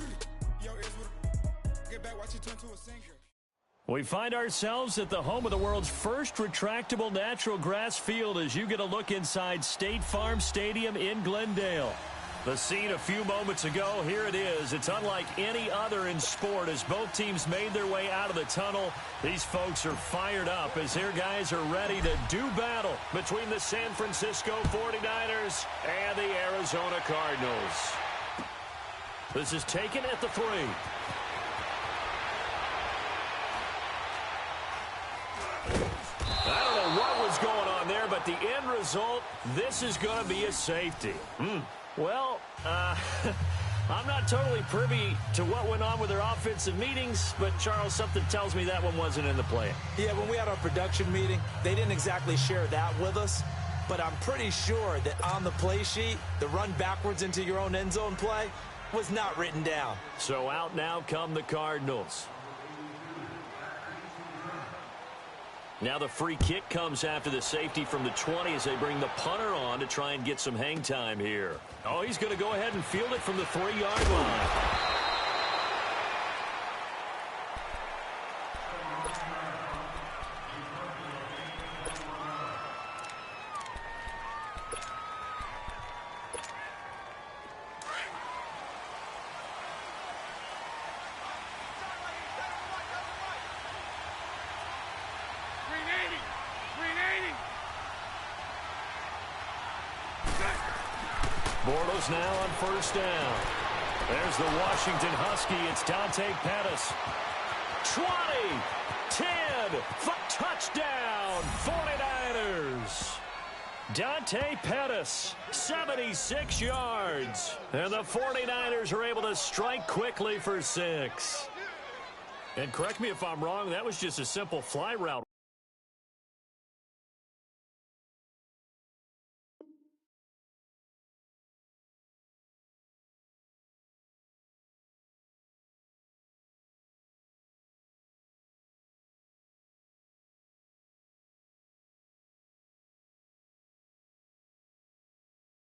F: Your ears with get back, watch you turn to a singer.
C: We find ourselves at the home of the world's first retractable natural grass field as you get a look inside State Farm Stadium in Glendale. The scene a few moments ago, here it is. It's unlike any other in sport as both teams made their way out of the tunnel. These folks are fired up as their guys are ready to do battle between the San Francisco 49ers and the Arizona Cardinals. This is taken at the 3. I don't know what was going on there, but the end result, this is going to be a safety. Well, I'm not totally privy to what went on with their offensive meetings, but, Charles, something tells me that one wasn't in the plan.
D: Yeah, when we had our production meeting, they didn't exactly share that with us, but I'm pretty sure that on the play sheet, the run backwards into your own end zone play was not written down.
C: So out now come the Cardinals. Now the free kick comes after the safety from the 20 as they bring the punter on to try and get some hang time here. Oh, he's going to go ahead and field it from the 3-yard line. Bortles now on first down. There's the Washington Husky. It's Dante Pettis. 20, 10, touchdown, 49ers. Dante Pettis, 76 yards. And the 49ers are able to strike quickly for 6. And correct me if I'm wrong, that was just a simple fly route.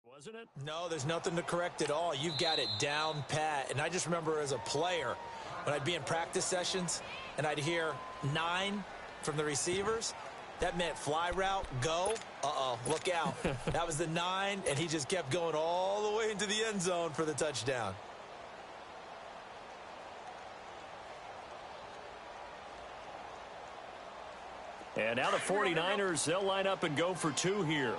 C: Wasn't it?
D: No, there's nothing to correct at all. You've got it down pat. And I just remember as a player, when I'd be in practice sessions and I'd hear 9 from the receivers, that meant fly route, go. Uh-oh, look out. That was the 9, and he just kept going all the way into the end zone for the touchdown.
C: And now the 49ers, they'll line up and go for 2 here.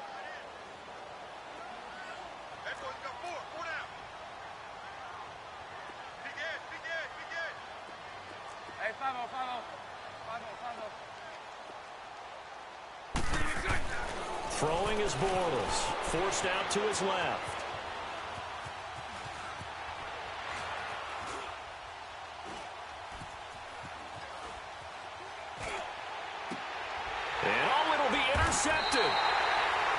C: Throwing is Bortles, forced out to his left. And oh, it'll be intercepted.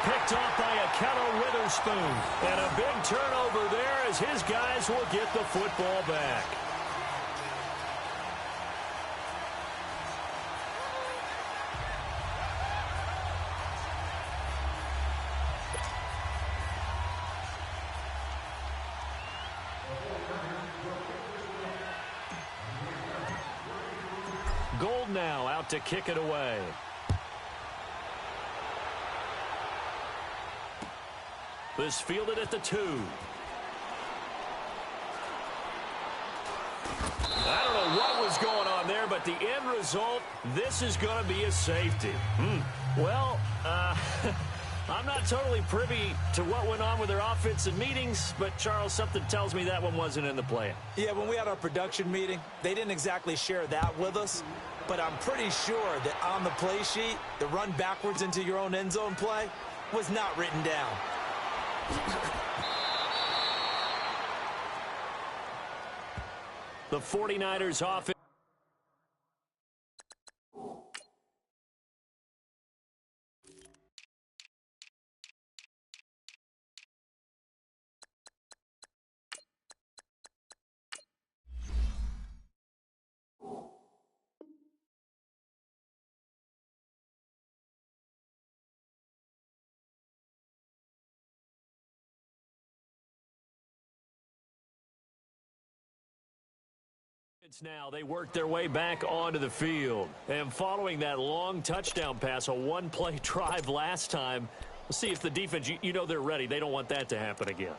C: Picked off by a Akello Witherspoon. And a big turnover there as his guys will get the football back. Gold now out to kick it away. This fielded at the 2. I don't know what was going on there, but the end result, this is going to be a safety. Well, I'm not totally privy to what went on with their offensive meetings, but, Charles, something tells me that one wasn't in the plan.
D: Yeah, when we had our production meeting, they didn't exactly share that with us, but I'm pretty sure that on the play sheet, the run backwards into your own end zone play was not written down.
C: The 49ers offense. Now they work their way back onto the field. And following that long touchdown pass, a one-play drive last time, we'll see if the defense, you know they're ready. They don't want that to happen again.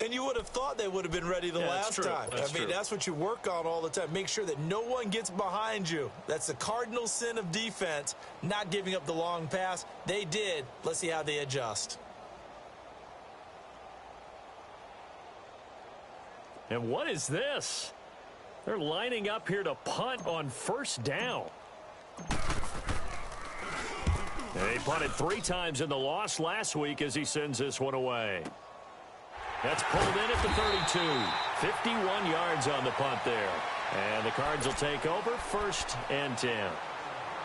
D: And you would have thought they would have been ready the last time. That's what you work on all the time. Make sure that no one gets behind you. That's the cardinal sin of defense, not giving up the long pass. They did. Let's see how they adjust.
C: And what is this? They're lining up here to punt on first down. They punted 3 times in the loss last week as he sends this one away. That's pulled in at the 32. 51 yards on the punt there. And the Cards will take over 1st and 10.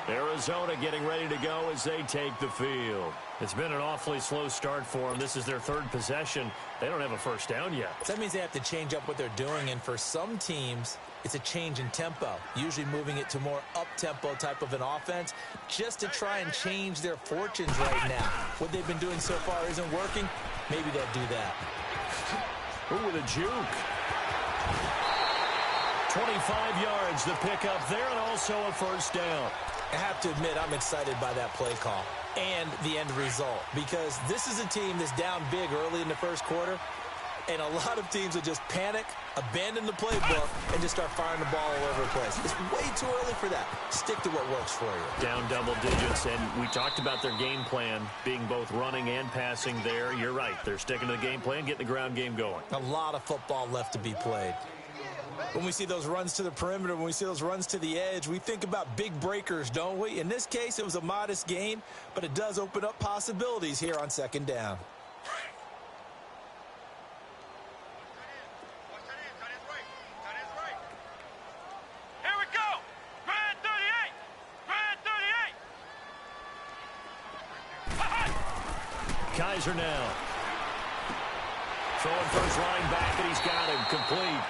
C: Arizona getting ready to go as they take the field. It's been an awfully slow start for them. This is their 3rd possession. They don't have a first down yet.
D: That means they have to change up what they're doing, and for some teams, it's a change in tempo, usually moving it to more up-tempo type of an offense just to try and change their fortunes right now. What they've been doing so far isn't working. Maybe they'll do that.
C: Ooh, with a juke. 25 yards the pickup there, and also a first down.
D: I have to admit, I'm excited by that play call and the end result, because this is a team that's down big early in the first quarter, and a lot of teams will just panic, abandon the playbook, and just start firing the ball all over the place. It's way too early for that. Stick to what works for you.
C: Down double digits, and we talked about their game plan being both running and passing there. You're right. They're sticking to the game plan, getting the ground game going.
D: A lot of football left to be played. When we see those runs to the perimeter, when we see those runs to the edge, we think about big breakers, don't we? In this case, it was a modest gain, but it does open up possibilities here on 2nd down.
G: Here we go! Grand 38! Grand 38!
C: Kaiser now. Throwing for his line back, and he's got him complete.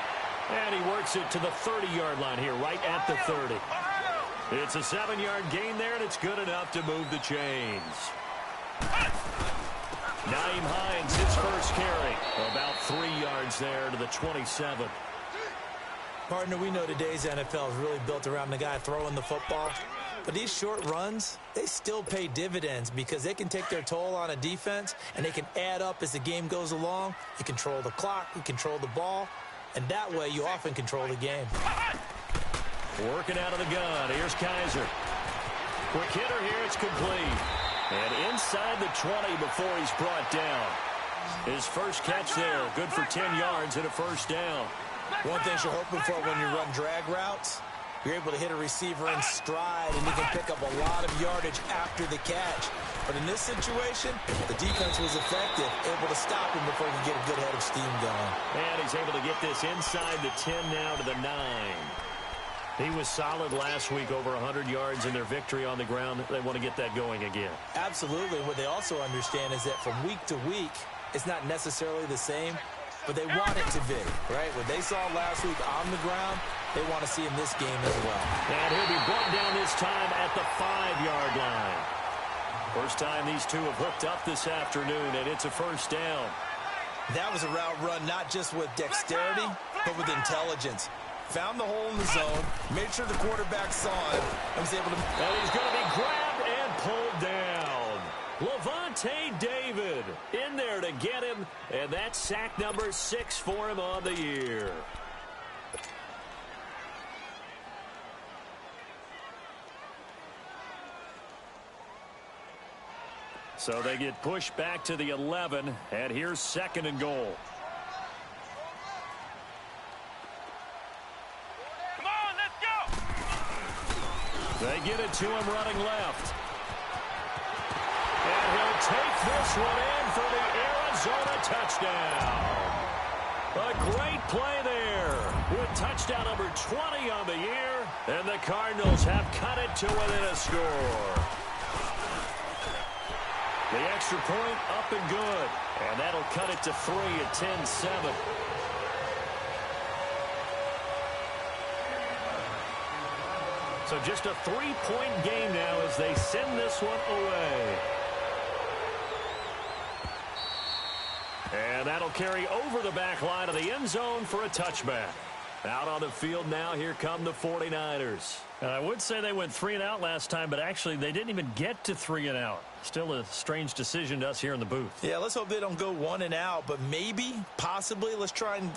C: And he works it to the 30-yard line here, right at the 30. It's a 7-yard gain there, and it's good enough to move the chains. Naeem Hines, his first carry. About 3 yards there to the 27.
D: Partner, we know today's NFL is really built around the guy throwing the football. But these short runs, they still pay dividends because they can take their toll on a defense, and they can add up as the game goes along. You control the clock, you control the ball. And that way, you often control the game.
C: Working out of the gun. Here's Kaiser. Quick hitter here. It's complete. And inside the 20 before he's brought down. His first catch there. Good for 10 yards and a first down.
D: One thing you're hoping for when you run drag routes, you're able to hit a receiver in stride, and you can pick up a lot of yardage after the catch. But in this situation, the defense was effective, able to stop him before he could get a good head of steam going.
C: And he's able to get this inside the 10 now to the 9. He was solid last week, over 100 yards in their victory on the ground. They want to get that going again.
D: Absolutely. What they also understand is that from week to week, it's not necessarily the same, but they want it to be, right? What they saw last week on the ground, they want to see in this game as well.
C: And he'll be brought down this time at the 5-yard line. First time these two have hooked up this afternoon, and it's a first down.
D: That was a route run not just with dexterity, but with intelligence. Found the hole in the zone, made sure the quarterback saw it, and was able to...
C: And he's going to be grabbed and pulled down. Levante David in there to get him, and that's sack number 6 for him on the year. So they get pushed back to the 11, and here's 2nd and goal.
G: Come on, let's go!
C: They get it to him running left. And he'll take this one in for the Arizona touchdown. A great play there with touchdown number 20 on the year, and the Cardinals have cut it to within a score. The extra point up and good. And that'll cut it to 3 at 10-7. So just a 3-point game now as they send this one away. And that'll carry over the back line of the end zone for a touchback. Out on the field now, here come the 49ers. I would say they went 3 and out last time, but actually they didn't even get to 3 and out. Still a strange decision to us here in the booth.
D: Yeah, let's hope they don't go 1 and out, but maybe, possibly, let's try and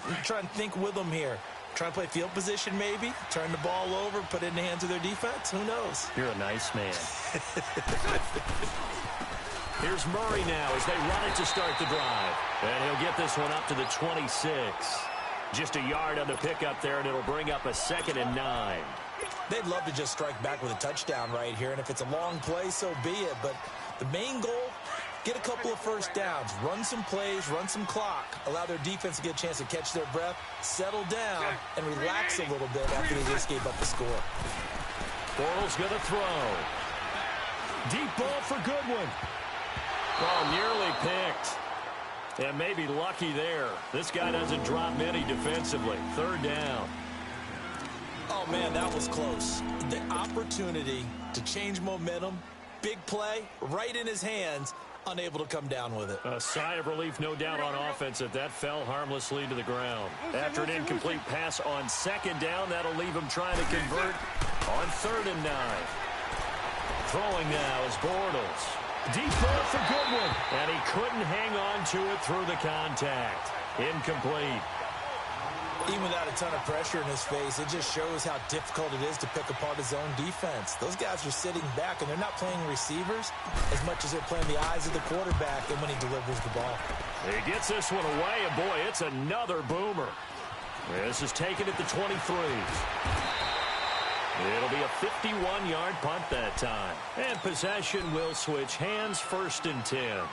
D: think with them here. Try and play field position maybe, turn the ball over, put it in the hands of their defense. Who knows?
C: You're a nice man. Here's Murray now as they run it to start the drive. And he'll get this one up to the 26. Just a yard on the pickup there, and it'll bring up a 2nd and 9.
D: They'd love to just strike back with a touchdown right here, and if it's a long play, so be it. But the main goal, get a couple of first downs, run some plays, run some clock, allow their defense to get a chance to catch their breath, settle down, and relax a little bit after they just gave up the score.
C: Bortles going to throw. Deep ball for Goodwin. Oh, nearly picked. And maybe lucky there. This guy doesn't drop many defensively. 3rd down.
D: Oh, man, that was close. The opportunity to change momentum, big play, right in his hands, unable to come down with it.
C: A sigh of relief, no doubt, on offense that fell harmlessly to the ground. After an incomplete pass on 2nd down, that'll leave him trying to convert on 3rd and 9. Throwing now is Bortles. Deep ball for Goodwin, and he couldn't hang on to it through the contact. Incomplete.
D: Even without a ton of pressure in his face, it just shows how difficult it is to pick apart his own defense. Those guys are sitting back, and they're not playing receivers as much as they're playing the eyes of the quarterback and when he delivers the ball.
C: He gets this one away, and boy, it's another boomer. This is taken at the 23. It'll be a 51-yard punt that time. And possession will switch hands, 1st and 10.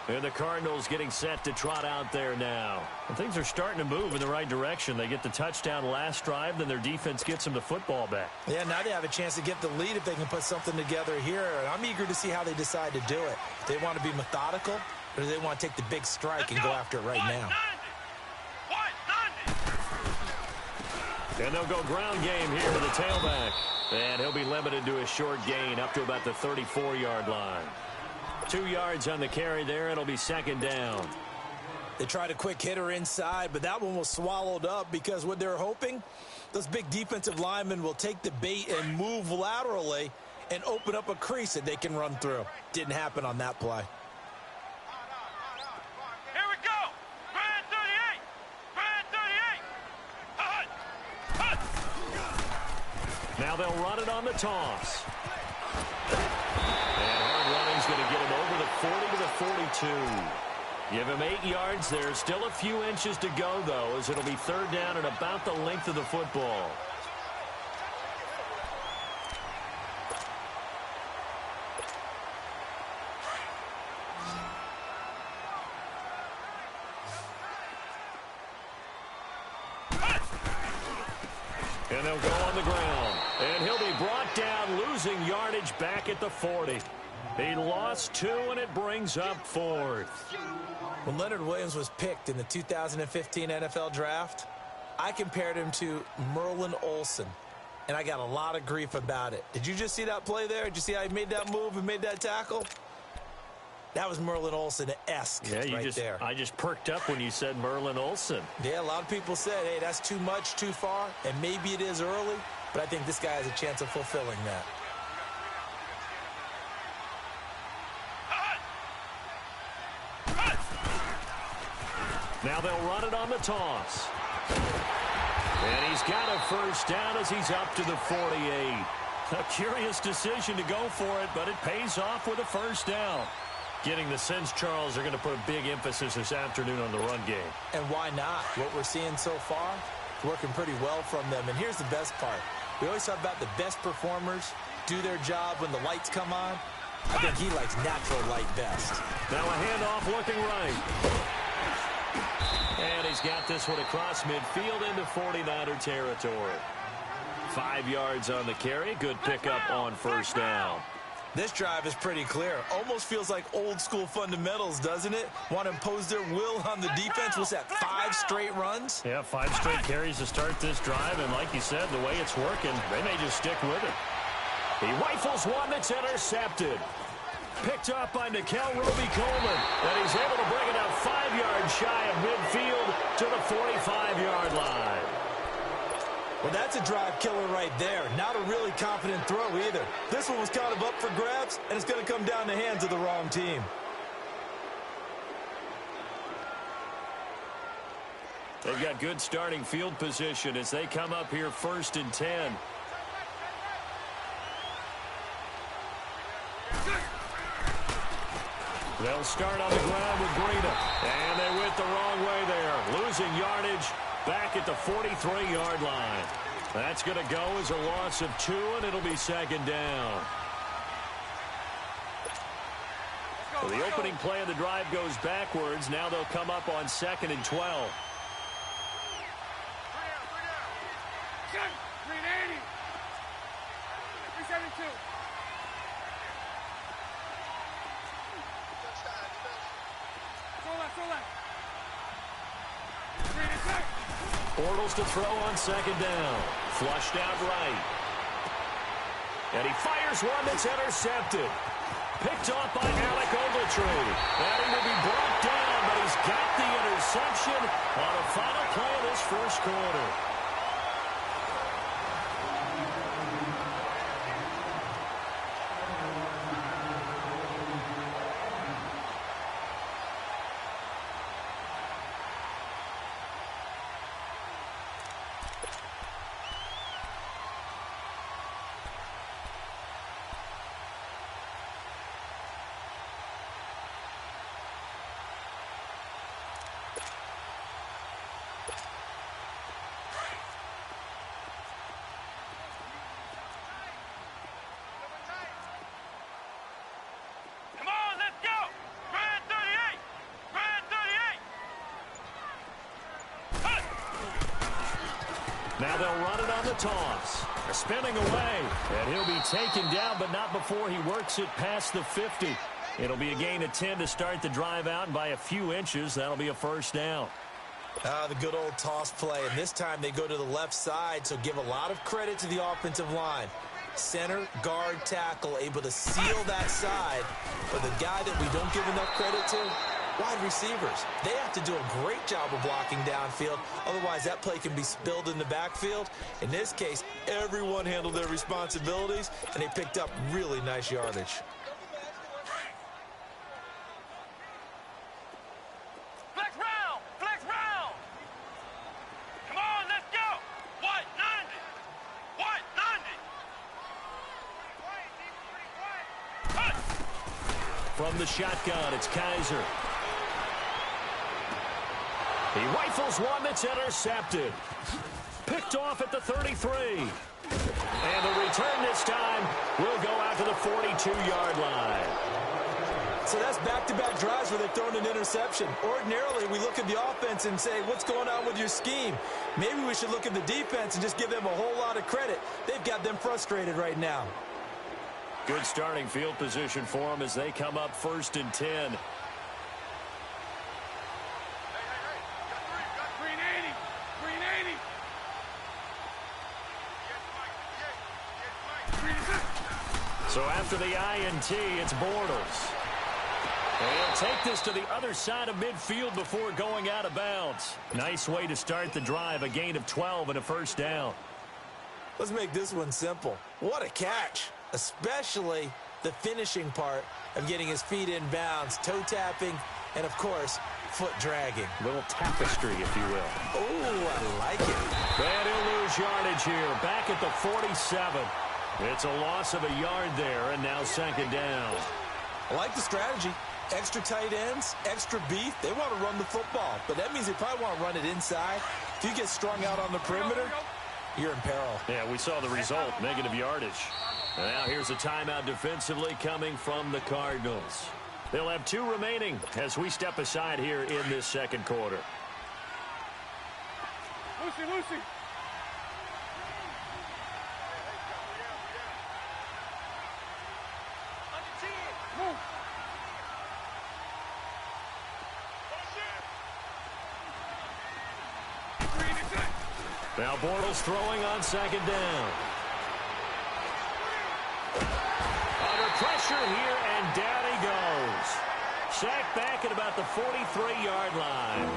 C: And the Cardinals getting set to trot out there now. And things are starting to move in the right direction. They get the touchdown last drive, then their defense gets them the football back.
D: Yeah, now they have a chance to get the lead if they can put something together here. And I'm eager to see how they decide to do it. They want to be methodical, or do they want to take the big strike and go after it right now?
C: And they'll go ground game here to the tailback. And he'll be limited to a short gain up to about the 34-yard line. 2 yards on the carry there. It'll be 2nd down.
D: They tried a quick hitter inside, but that one was swallowed up because what they're hoping, those big defensive linemen will take the bait and move laterally and open up a crease that they can run through. Didn't happen on that play.
G: Here we go. Brand 38. Brand 38.
C: Now they'll run it on the toss. And hard running's going to get him over the 40 to the 42. Give him 8 yards there. Still a few inches to go, though, as it'll be 3rd down and about the length of the football. And they'll go on the ground. And he'll be brought down, losing yardage back at the 40. He lost 2, and it brings up 4th.
D: When Leonard Williams was picked in the 2015 NFL Draft, I compared him to Merlin Olsen, and I got a lot of grief about it. Did you just see that play there? Did you see how he made that move and made that tackle? That was Merlin Olsen-esque there.
C: I just perked up when you said Merlin Olsen.
D: Yeah, a lot of people said, hey, that's too much, too far, and maybe it is early, but I think this guy has a chance of fulfilling that.
C: Now they'll run it on the toss. And he's got a 1st down as he's up to the 48. A curious decision to go for it, but it pays off with a 1st down. Getting the sense, Charles, are going to put a big emphasis this afternoon on the run game.
D: And why not? What we're seeing so far, working pretty well from them. And here's the best part. We always talk about the best performers do their job when the lights come on. I think he likes natural light best.
C: Now a handoff looking right. And he's got this one across midfield into 49er territory. 5 yards on the carry. Good pickup on 1st down.
D: This drive is pretty clear. Almost feels like old school fundamentals, doesn't it? Want to impose their will on the defense. What's that, 5 straight runs?
C: Yeah, 5 straight carries to start this drive. And like you said, the way it's working, they may just stick with it. He rifles one that's intercepted. Picked up by Nickel Roby-Coleman. And he's able to bring it out 5 yards shy of midfield to the 45-yard line.
D: Well, that's a drive killer right there. Not a really confident throw either. This one was kind of up for grabs, and it's going to come down the hands of the wrong team.
C: They've got good starting field position as they come up here 1st and 10. They'll start on the ground with Breida. And they went the wrong way there. Losing yardage back at the 43-yard line. That's going to go as a loss of 2, and it'll be 2nd down. So the opening play of the drive goes backwards. Now they'll come up on 2nd and 12.
G: 380. 372.
C: Bortles to throw on 2nd down. Flushed out right. And he fires one that's intercepted. Picked off by Alec Ogletree. And he will be brought down, but he's got the interception on the final play of this first quarter. Now they'll run it on the toss. Spinning away. And he'll be taken down, but not before he works it past the 50. It'll be a gain of 10 to start the drive out, and by a few inches, that'll be a 1st down.
D: The good old toss play, and this time they go to the left side, so give a lot of credit to the offensive line. Center, guard, tackle, able to seal that side. But the guy that we don't give enough credit to, wide receivers. They have to do a great job of blocking downfield. Otherwise, that play can be spilled in the backfield. In this case, everyone handled their responsibilities, and they picked up really nice yardage.
G: Flex round! Flex round! Come on, let's go! White 90! White 90!
C: From the shotgun, it's Kaiser. He rifles one that's intercepted. Picked off at the 33. And the return this time will go out to the 42-yard line.
D: So that's back-to-back drives where they've thrown an interception. Ordinarily, we look at the offense and say, what's going on with your scheme? Maybe we should look at the defense and just give them a whole lot of credit. They've got them frustrated right now.
C: Good starting field position for them as they come up 1st and 10. So after the INT, it's Bortles. And he'll take this to the other side of midfield before going out of bounds. Nice way to start the drive, a gain of 12 and a 1st down.
D: Let's make this one simple. What a catch, especially the finishing part of getting his feet in bounds, toe tapping, and, of course, foot dragging.
C: Little tapestry, if you will.
D: Oh, I like it.
C: And he'll lose yardage here, back at the 47. It's a loss of a yard there, and now 2nd down.
D: I like the strategy. Extra tight ends, extra beef. They want to run the football, but that means they probably want to run it inside. If you get strung out on the perimeter, you're in peril.
C: Yeah, we saw the result, negative yardage. And now here's a timeout defensively coming from the Cardinals. They'll have 2 remaining as we step aside here in this 2nd quarter.
G: Lucy. Move.
C: Now Bortles throwing on 2nd down. Under pressure here, and down he goes. Sacked back at about the 43-yard line.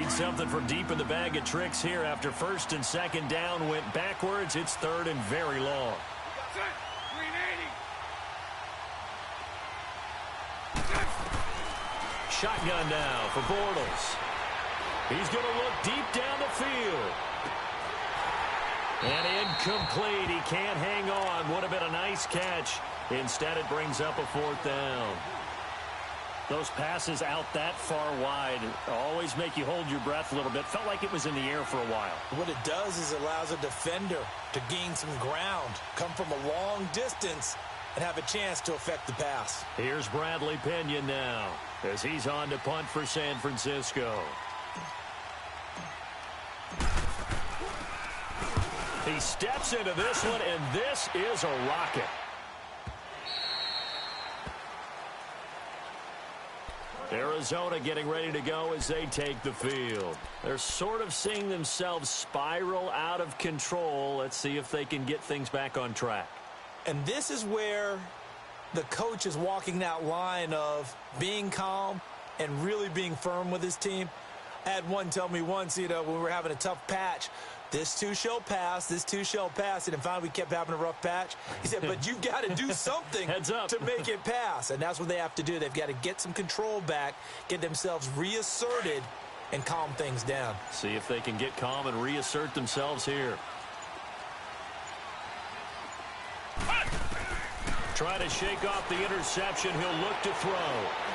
C: Need something for deep in the bag of tricks here. After first and second down went backwards, it's third and very long. Shotgun now for Bortles. He's going to look deep down the field. And incomplete. He can't hang on. Would have been a nice catch. Instead, it brings up a fourth down. Those passes out that far wide always make you hold your breath a little bit. Felt like it was in the air for a while. What it does is it allows a defender to gain some ground, come from a long distance, and have a chance to affect the pass. Here's Bradley Pinion now as he's on to punt for San Francisco. He steps into this one, and this is a rocket. Arizona getting ready to go as they take the field. They're sort of seeing themselves spiral out of control. Let's see if they can get things back on track. And this is where the coach is walking that line of being calm and really being firm with his team. I had one tell me once, when we were having a tough patch, this too shall pass, this too shall pass. And finally, we kept having a rough patch. He said, but you've got to do something to make it pass. And that's what they have to do. They've got to get some control back, get themselves reasserted, and calm things down. See if they can get calm and reassert themselves here. Trying to shake off the interception. He'll look to throw.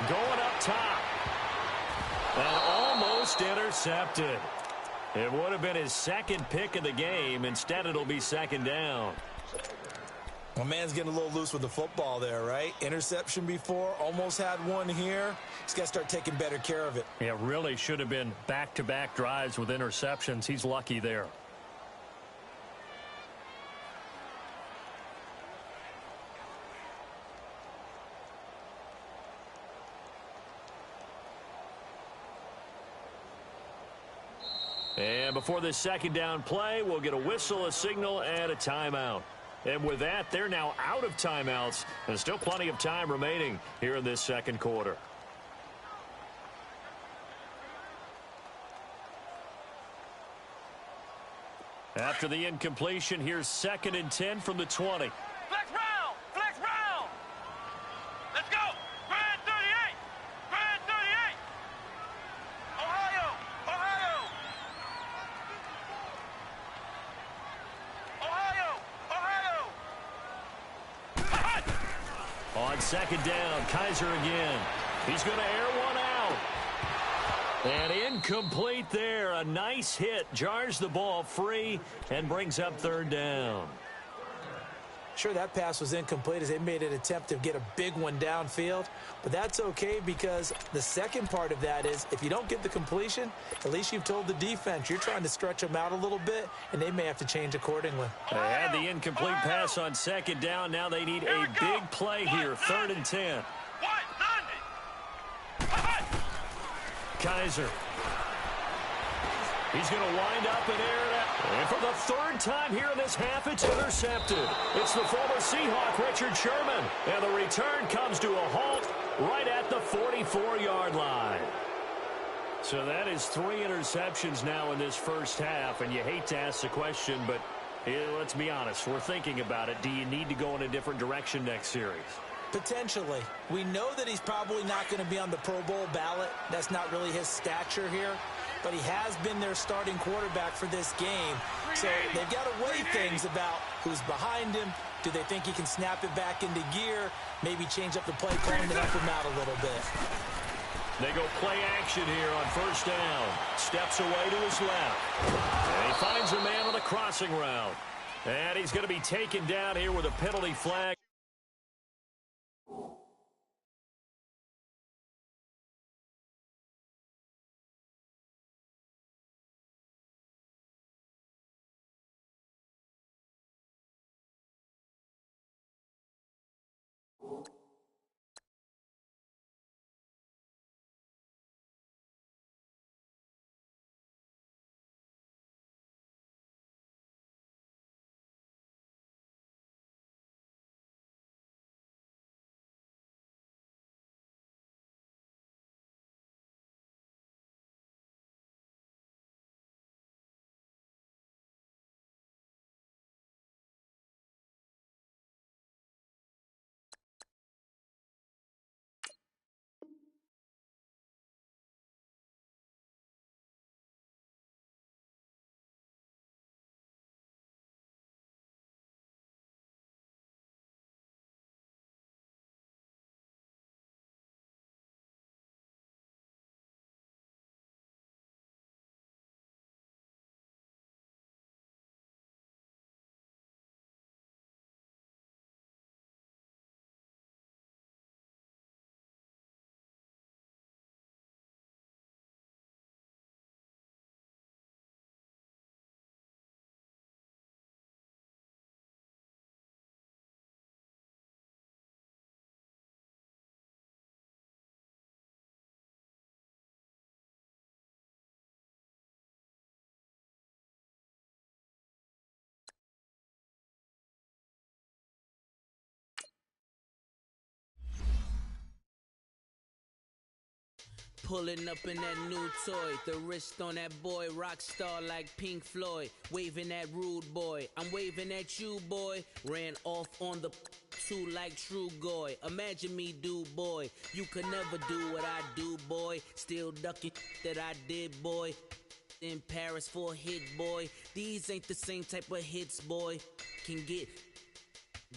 C: Going up top. And almost intercepted. It would have been his second pick of the game. Instead, it'll be second down. Well, man's getting a little loose with the football there, right? Interception before, almost had one here. He's got to start taking better care of it. Yeah, really should have been back-to-back drives with interceptions. He's lucky there. And before this second down play, we'll get a whistle, a signal, and a timeout. And with that, they're now out of timeouts. And still plenty of time remaining here in this second quarter. After the incompletion, here's 2nd and 10 from the 20.
G: Flex round! Flex round! Let's go! Grand 38! Grand 38! Ohio! Ohio! Ohio! Ohio!
C: On second down, Kaiser again. He's going to air one out. And incomplete there. A nice hit. Jars the ball free and brings up third down. Sure, that pass was incomplete as they made an attempt to get a big one downfield. But that's okay because the second part of that is if you don't get the completion, at least you've told the defense you're trying to stretch them out a little bit, and they may have to change accordingly. They had the incomplete pass on second down. Now they need a big play here. 3rd and 10. Kaiser. He's going to wind up and air it out. And for the third time here in this half, it's intercepted. It's the former Seahawk, Richard Sherman. And the return comes to a halt right at the 44-yard line. So that is 3 interceptions now in this first half. And you hate to ask the question, but let's be honest. We're thinking about it. Do you need to go in a different direction next series? Potentially. We know that he's probably not going to be on the Pro Bowl ballot. That's not really his stature here. But he has been their starting quarterback for this game. So they've got to weigh things about who's behind him. Do they think he can snap it back into gear? Maybe change up the play calling to help him out a little bit. They go play action here on first down. Steps away to his left. And he finds a man on the crossing route. And he's going to be taken down here with a penalty flag.
H: Pulling up in that new toy, the wrist on that boy, rock star like Pink Floyd, waving at rude boy, I'm waving at you boy, ran off on the two like True Goy, imagine me do boy, you could never do what I do boy, still ducking that I did boy, in Paris for a hit boy, these ain't the same type of hits boy, can get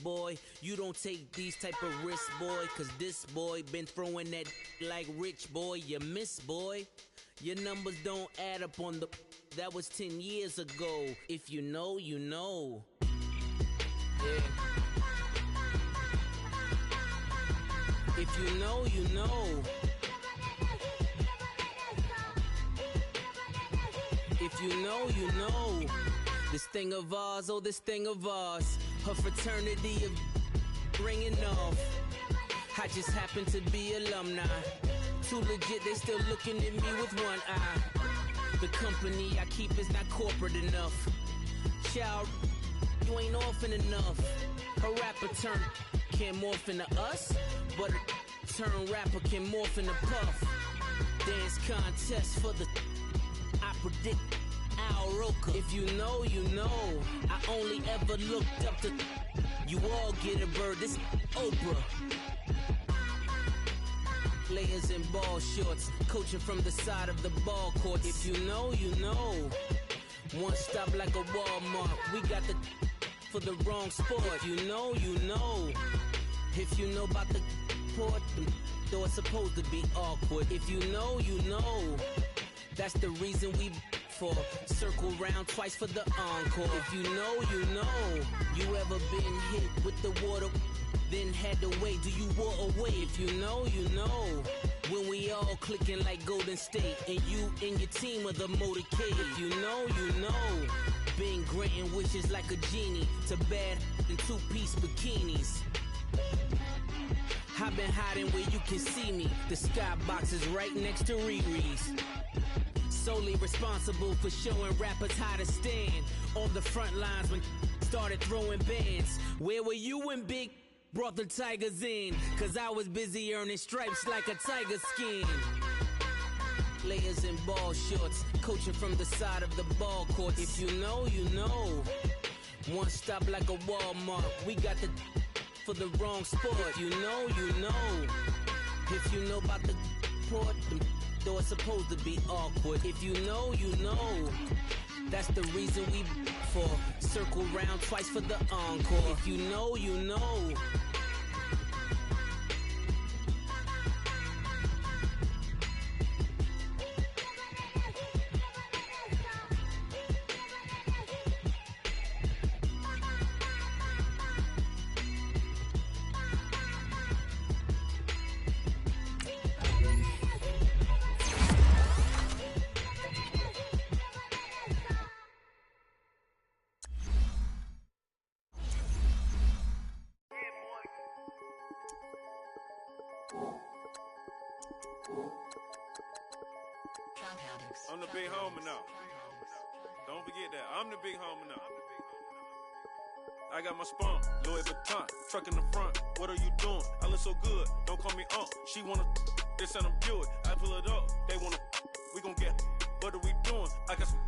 H: boy, you don't take these type of risks, boy, cause this boy been throwing that like rich boy, you miss, boy. Your numbers don't add up on the, that was 10 years ago. If you know, you know. Yeah. If you know, you know. If you know, you know. This thing of ours, oh, this thing of ours. Her fraternity of ringing off. I just happen to be alumni. Too legit, they still looking at me with one eye. The company I keep is not corporate enough. Child, you ain't orphan enough. A rapper turn can't morph into us, but a turn rapper can morph into Puff. Dance contest for the, I predict Al Roker. If you know, you know. I only ever looked up to, you all get a bird, this Oprah. Players in ball shorts, coaching from the side of the ball court. If you know, you know. One stop like a Walmart. We got the for the wrong sport. If you know, you know. If you know about the port, though it's supposed to be awkward. If you know, you know. That's the reason we for circle round twice for the encore. If you know, you know. You ever been hit with the water? Then had to wait, do you walk away? If you know, you know. When we all clicking like Golden State, and you and your team are the motorcade. If you know, you know. Been granting wishes like a genie to bad in two-piece bikinis. I've been hiding where you can see me. The skybox is right next to Riri's. Solely responsible for showing rappers how to stand on the front lines when started throwing bands. Where were you when Big brought the Tigers in? Cause I was busy earning stripes like a tiger skin. Players in ball shorts, coaching from the side of the ball court. If you know, you know. One stop like a Walmart. We got the for the wrong sport. If you know, you know. If you know about the port, though it's supposed to be awkward. If you know, you know. That's the reason we for circle round twice for the encore. If you know, you know.
I: I'm the big homie now. Don't forget that. I'm the big homie now. I got my spawn, Louis Vuitton, truck in the front. What are you doing? I look so good. Don't call me Unc. She wanna, they send them Buick. I pull it up. They wanna, we gon' get. What are we doing? I got some